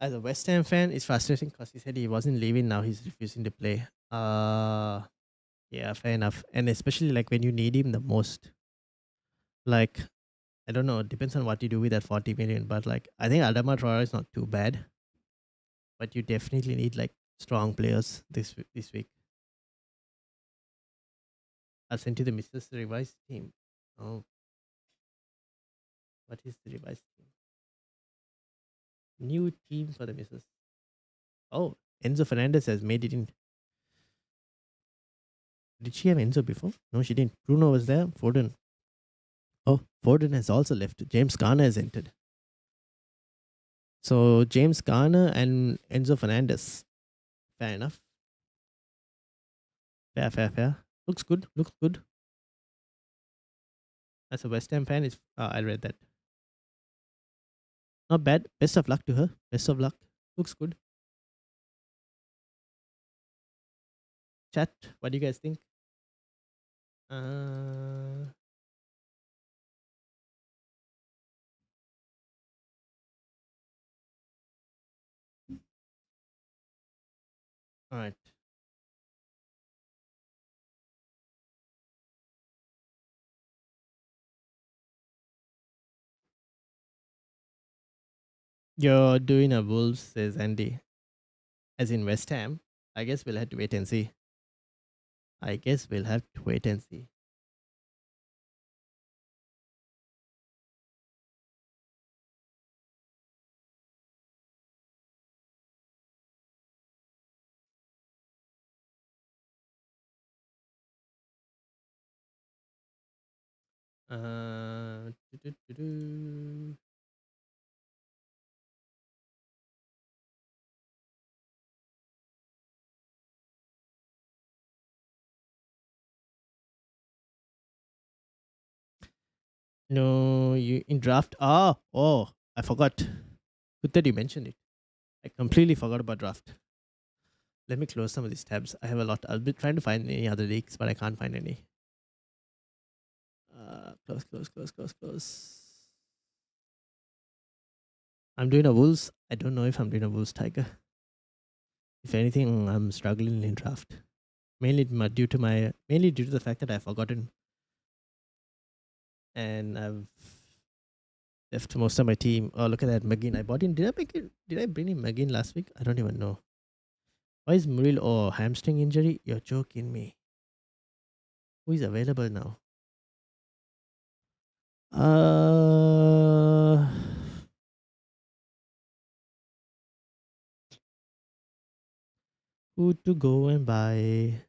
S1: as a West Ham fan, it's frustrating because he said he wasn't leaving. Now he's refusing to play. Yeah, fair enough. And especially like when you need him the most. Like, I don't know. It depends on what you do with that 40 million. But like, I think Adama Traore is not too bad. But you definitely need like strong players this week. I'll send you the Mrs. Revised team. Oh, what is the revised team? New team for the Mrs. Oh, Enzo Fernandez has made it in. Did she have Enzo before? No, she didn't. Bruno was there. Foden. Oh, Foden has also left. James Garner has entered. So James Garner and Enzo Fernandez. Fair enough. Fair, fair, fair. Looks good. Looks good. As a West Ham fan, I read that. Not bad. Best of luck to her. Best of luck. Looks good. Chat. What do you guys think? Uh, all right. You're doing a Wolves, says Andy. As in West Ham. I guess we'll have to wait and see. I guess we'll have to wait and see. Do-do-do-do. No, you in draft. Oh, I forgot. Good that you mentioned it. I completely forgot about draft. Let me close some of these tabs. I have a lot. I'll be trying to find any other leaks, but I can't find any. Close, close, close, close, close. I'm doing a Wolves. I don't know if I'm doing a Wolves Tiger. If anything, I'm struggling in draft. Mainly due to the fact that I've forgotten and I've left most of my team. Oh, look at that, McGinn. I bought in. Did I bring in McGinn last week? I don't even know. Why is Muril? Oh, hamstring injury? You're joking me. Who is available now? Uh, who to go and buy?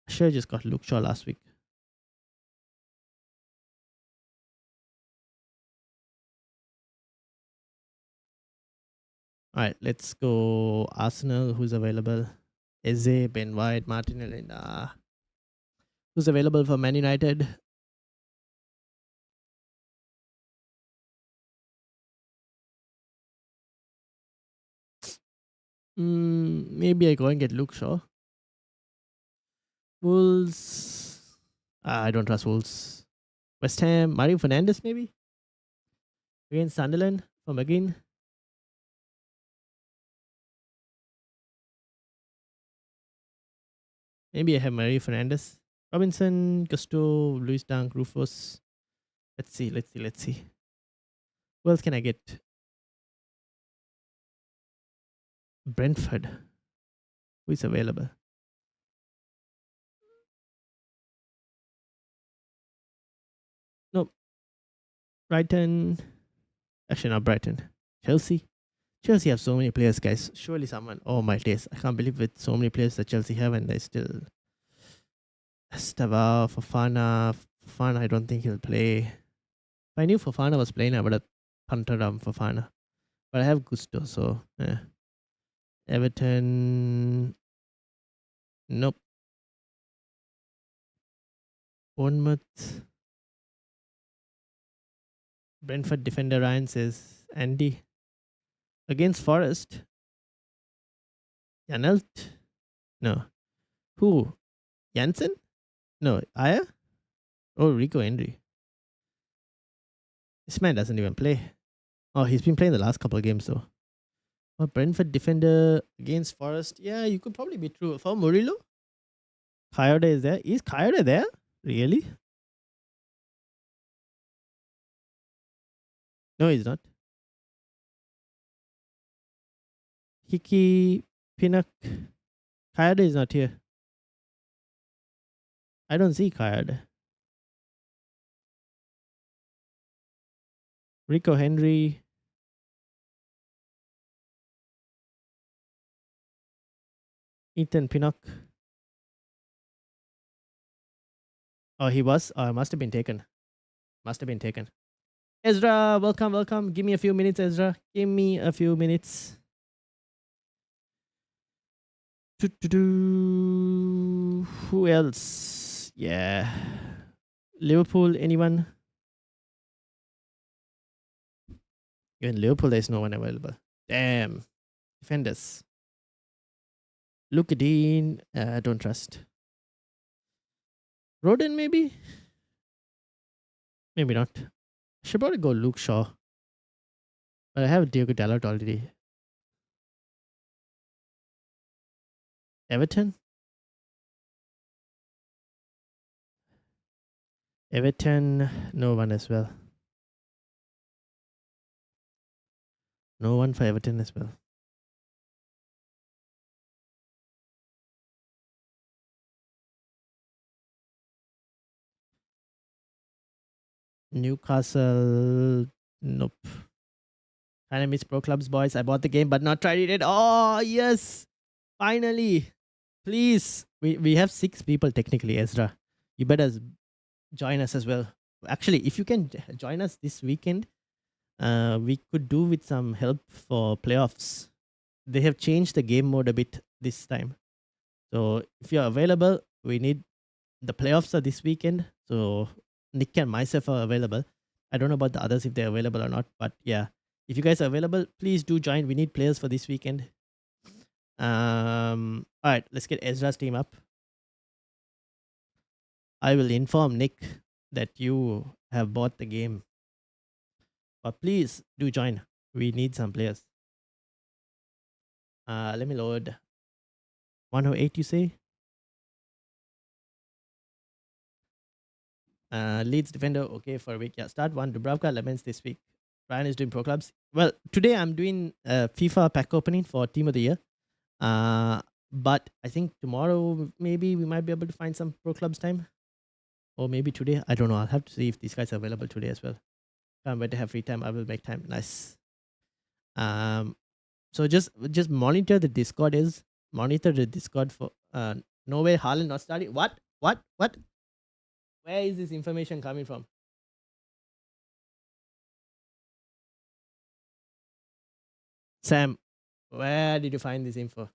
S1: I should have just got Luke Shaw last week. All right, let's go Arsenal. Who's available? Eze, Ben White, Martinelli. Nah. Who's available for Man United? Maybe I go and get Luke Shaw. Wolves. I don't trust Wolves. West Ham. Mario Fernandes, maybe? Against Sunderland for McGinn. Maybe I have Mario Fernandes. Robinson, Gusto, Luis Dunk, Rufus. Let's see. Who else can I get? Brentford. Who is available? No. Brighton. Actually, not Brighton. Chelsea. Chelsea have so many players, guys. Surely someone. Oh my days! I can't believe with so many players that Chelsea have, and they still. Estava, Fofana. Fofana, I don't think he'll play. If I knew Fofana was playing, I would have punted on Fofana. But I have Gusto, so yeah. Everton. Nope. Bournemouth. Brentford defender Ryan says Andy. Against Forest. Janelt? No. Who? Jansen? No. Aya? Oh, Rico Henry. This man doesn't even play. Oh, he's been playing the last couple of games though. Oh, Brentford defender against Forest. Yeah, you could probably be true. For Murillo? Coyote is there. Is Coyote there? Really? No, he's not. Hickey, Pinnock. Coyote is not here. I don't see Coyote. Rico Henry. Ethan Pinnock. Oh, he was? Must have been taken. Ezra, welcome. Give me a few minutes, Ezra. Give me a few minutes. Who else? Yeah. Liverpool, anyone? In Liverpool, there's no one available. Damn. Defenders. Luke Dean, don't trust. Roden, maybe? Maybe not. Should probably go Luke Shaw. But I have Diego Dalot already. Everton? Everton, no one as well. No one for Everton as well. Newcastle, nope. Kind of miss Pro Clubs, boys. I bought the game but not tried it yet. Oh, yes. Finally. Please. We have 6 people technically, Ezra. You better join us as well. Actually, if you can join us this weekend, we could do with some help for playoffs. They have changed the game mode a bit this time. So if you're available, we need the playoffs are this weekend. So Nick and myself are available. I don't know about the others if they're available or not, but yeah. If you guys are available, please do join. We need players for this weekend. All right, let's get Ezra's team up. I will inform Nick that you have bought the game. But please do join. We need some players. Let me load. 108, you say? Leeds defender, okay, for a week. Yeah, start 1. Dubravka, Lemons this week. Ryan is doing pro clubs. Well, today I'm doing FIFA pack opening for Team of the Year. But I think tomorrow maybe we might be able to find some pro clubs time. Or maybe today. I don't know. I'll have to see if these guys are available today as well. If I'm going to have free time, I will make time. Nice. So just monitor the Discord for No way, Haaland not starting. What? What? What? Where is this information coming from? Sam, where did you find this info?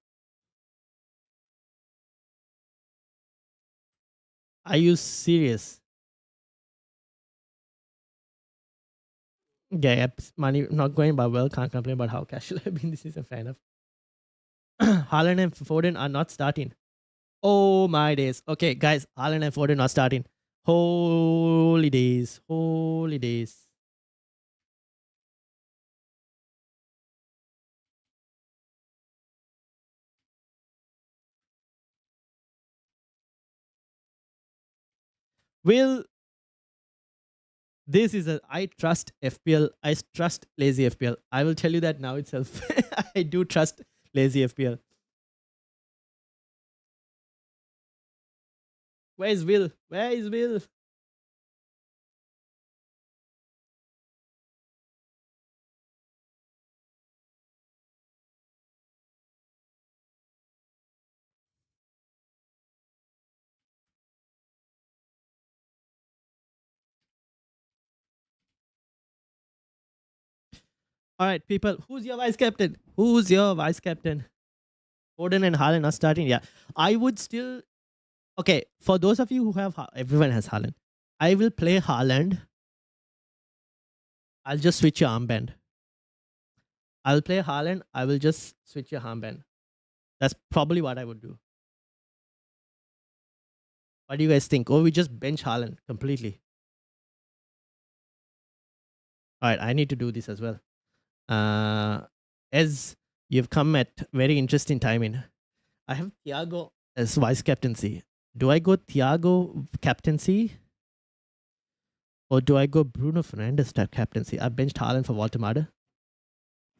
S1: Are you serious? Yeah, yep, money not going but well. Can't complain about how casual I've been this season. Fair enough. Haaland and Foden are not starting. Oh my days. Okay, guys, Haaland and Foden not starting. Holy days. Holy days. Will this is a I trust FPL. I trust lazy FPL. I will tell you that now itself. I do trust lazy FPL. Where is Will? Where is Will? All right, people. Who's your vice captain? Who's your vice captain? Foden and Haaland are starting. Yeah, I would still. Okay, for those of you who have, everyone has Haaland. I will play Haaland. I'll just switch your armband. I'll play Haaland. I will just switch your armband. That's probably what I would do. What do you guys think? Or we just bench Haaland completely? All right, I need to do this as well. As you've come at very interesting timing. I have Thiago as vice captaincy. Do I go Thiago captaincy or do I go Bruno Fernandes captaincy? I benched Haaland for Walter.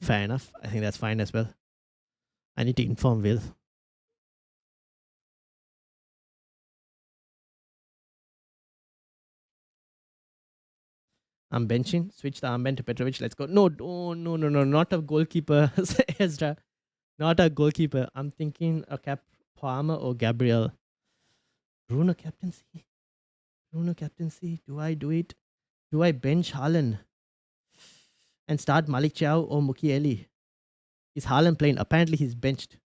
S1: Fair enough. I think that's fine as well. I need to inform Will. I'm benching. Switch the armband to Petrovic. Let's go. No, oh, no. Not a goalkeeper. Ezra. Not a goalkeeper. I'm thinking a cap Palmer or Gabriel. Bruno captaincy. Bruno captaincy. Do I do it? Do I bench Haaland and start Malik Chow or Mukiele? Is Haaland playing? Apparently he's benched.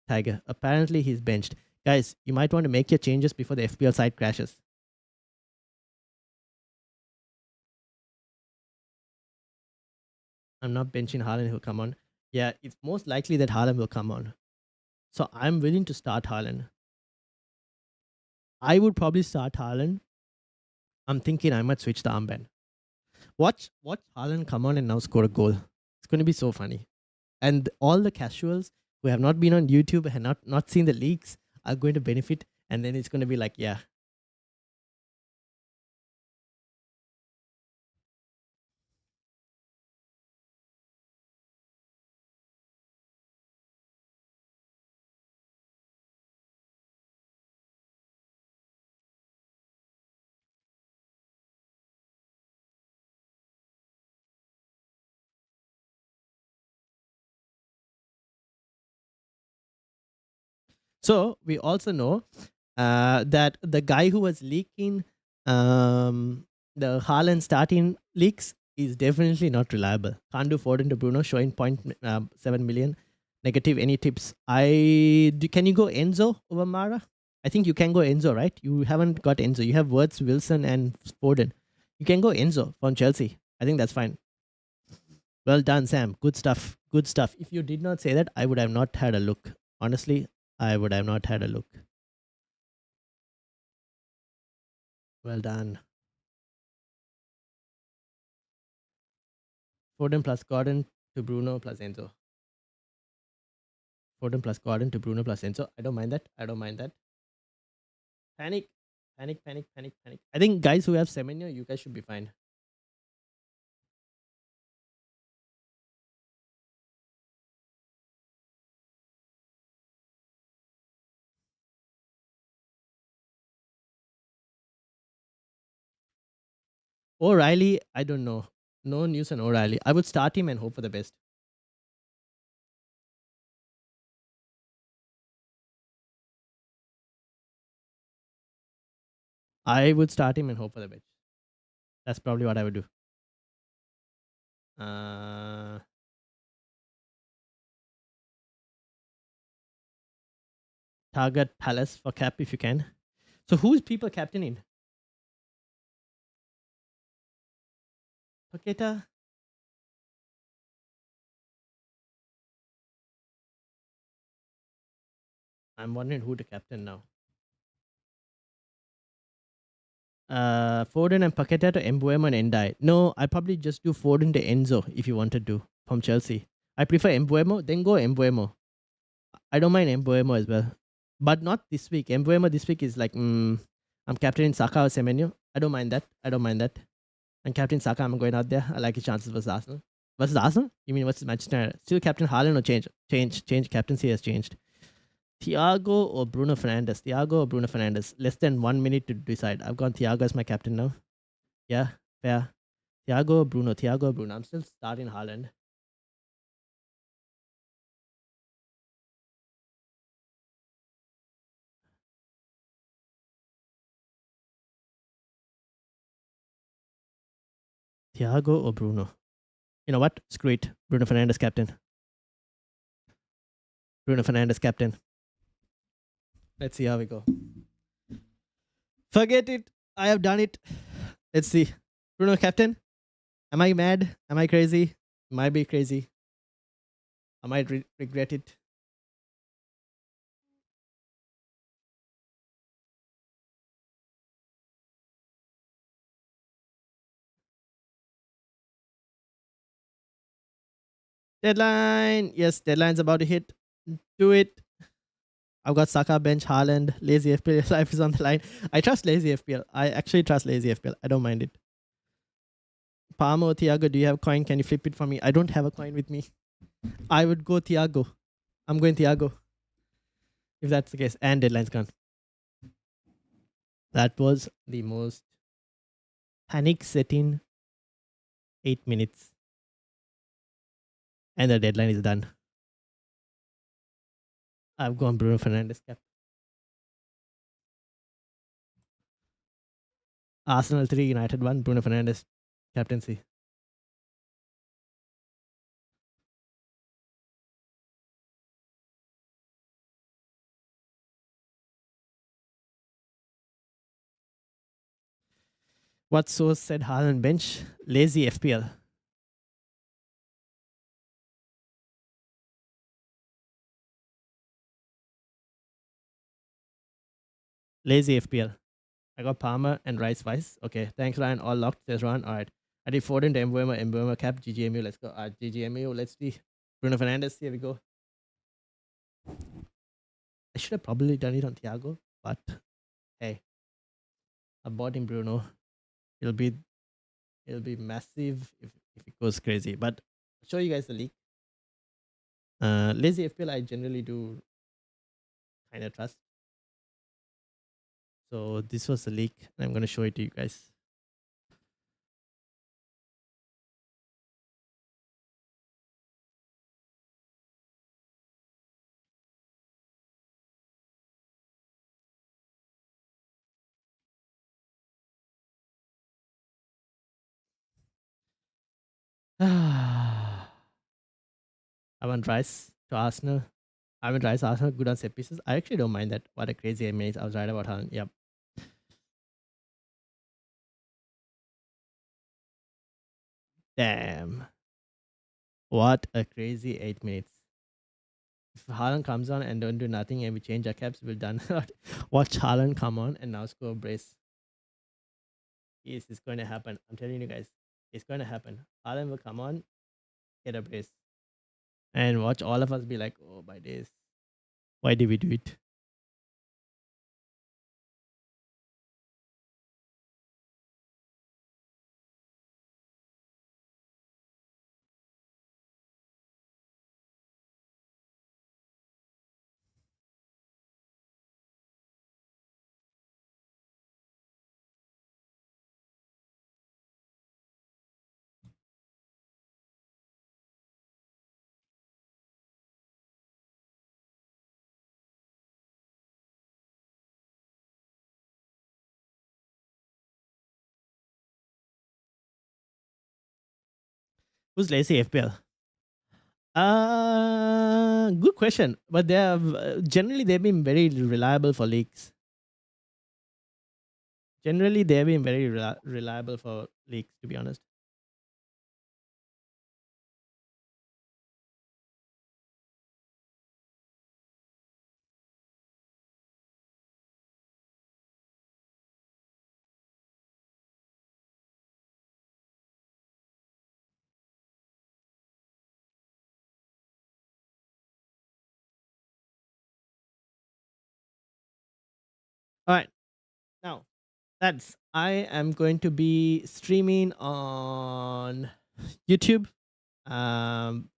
S1: Tiger. Apparently he's benched. Guys, you might want to make your changes before the FPL site crashes. I'm not benching Haaland. He'll come on. Yeah, it's most likely that Haaland will come on. So I'm willing to start Haaland. I would probably start Haaland. I'm thinking I might switch the armband. Watch Haaland come on and now score a goal. It's going to be so funny. And all the casuals who have not been on YouTube and not seen the leaks are going to benefit. And then it's going to be like, yeah. So we also know that the guy who was leaking the Haaland starting leaks is definitely not reliable. Can't do Foden to Bruno, showing 0.7 million. Negative. Any tips? Can you go Enzo over Mara? I think you can go Enzo, right? You haven't got Enzo. You have Wirtz, Wilson, and Foden. You can go Enzo from Chelsea. I think that's fine. Well done, Sam. Good stuff. Good stuff. If you did not say that, I would have not had a look. Honestly, I would have not had a look. Well done. Foden plus Gordon to Bruno plus Enzo. Foden plus Gordon to Bruno plus Enzo. I don't mind that. I don't mind that. Panic. Panic, panic, panic, panic. I think guys who have Semenyo, you guys should be fine. O'Reilly, I don't know. No news on O'Reilly. I would start him and hope for the best. I would start him and hope for the best. That's probably what I would do. Uh, target Palace for cap if you can. So who's people captaining? Paqueta? I'm wondering who to captain now. Foden and Paqueta to Embuemo and Endai. No, I'd probably just do Foden to Enzo if you wanted to from Chelsea. I prefer Embuemo, then go Embuemo. I don't mind Embuemo as well. But not this week. Embuemo this week is like, I'm captaining Saka or Semenyo. I don't mind that. I don't mind that. And Captain Saka, I'm going out there. I like his chances versus Arsenal. Versus Arsenal? You mean versus Manchester United? Still Captain Haaland or change? Change. Captaincy has changed. Thiago or Bruno Fernandes? Thiago or Bruno Fernandes? Less than 1 minute to decide. I've gone Thiago as my captain now. Yeah, fair. Thiago or Bruno? Thiago or Bruno? I'm still starting Haaland. Thiago or Bruno? You know what? Screw it. Bruno Fernandes captain. Bruno Fernandes captain. Let's see how we go. Forget it. I have done it. Let's see. Bruno captain. Am I mad? Am I crazy? Might be crazy. I might regret it. Deadline. Yes, deadline's about to hit. Do it. I've got Saka, bench, Haaland, lazy FPL. Life is on the line. I trust lazy FPL. I actually trust lazy FPL. I don't mind it. Palmo, Thiago, do you have a coin? Can you flip it for me? I don't have a coin with me. I would go Thiago. I'm going Thiago. If that's the case. And deadline's gone. That was the most panic setting 8 minutes. And the deadline is done. I've gone Bruno Fernandes cap. Arsenal 3, United 1, Bruno Fernandes captaincy. What source said Haaland bench? Lazy FPL. Lazy FPL. I got Palmer and Rice Vice. Okay, thanks Ryan. All locked. Says Ryan. All right. I did Foden to Embuemo cap. GGMU. Let's go. GGMU. Let's see. Bruno Fernandes. Here we go. I should have probably done it on Thiago, but hey, I bought him Bruno. It'll be massive if it goes crazy. But I'll show you guys the leak. Lazy FPL I generally do kind of trust. So this was the leak. I'm gonna show it to you guys. I want Rice to Arsenal. I want Rice Arsenal good on set pieces. I actually don't mind that. What a crazy image. I was right about Haaland. Yep. Damn. What a crazy 8 minutes. If Haaland comes on and don't do nothing and we change our caps, we're done. Watch Haaland come on and now score a brace. Yes, it's going to happen. I'm telling you guys, it's going to happen. Haaland will come on, get a brace. And watch all of us be like, oh my days. Why did we do it? Who's lazy FPL? Good question. But they have generally they've been very reliable for leaks. Generally, they've been very reliable for leaks. To be honest. All right. Now, that's I am going to be streaming on YouTube.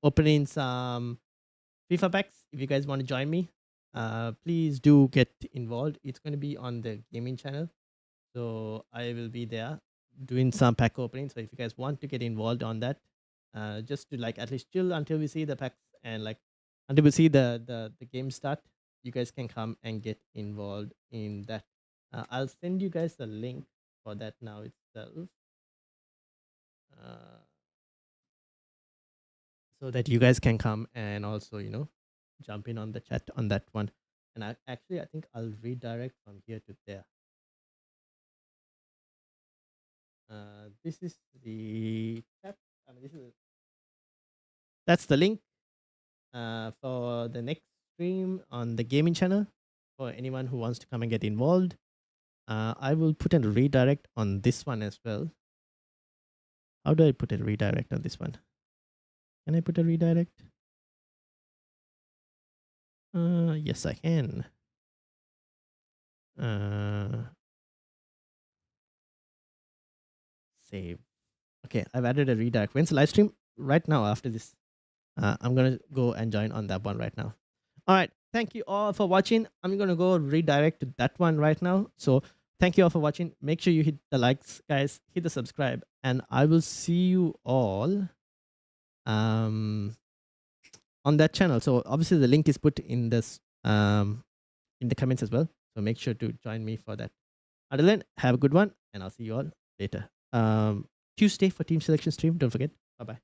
S1: Opening some FIFA packs. If you guys want to join me, please do get involved. It's going to be on the gaming channel. So I will be there doing some pack opening. So if you guys want to get involved on that, just to like at least chill until we see the packs and like until we see the game start, you guys can come and get involved in that. I'll send you guys the link for that now itself, uh, so that you guys can come and also jump in on the chat on that one. And I think I'll redirect from here to there. This is the chat. I mean, that's the link for the next stream on the gaming channel for anyone who wants to come and get involved. I will put a redirect on this one as well. How do I put a redirect on this one? Can I put a redirect? Yes, I can. Save. Okay, I've added a redirect. When's the live stream? Right now after this. I'm going to go and join on that one right now. All right. Thank you all for watching. I'm going to go redirect to that one right now. So thank you all for watching. Make sure you hit the likes, guys. Hit the subscribe. And I will see you all on that channel. So obviously the link is put in this in the comments as well. So make sure to join me for that. Until then, have a good one. And I'll see you all later. Tuesday for team selection stream. Don't forget. Bye-bye.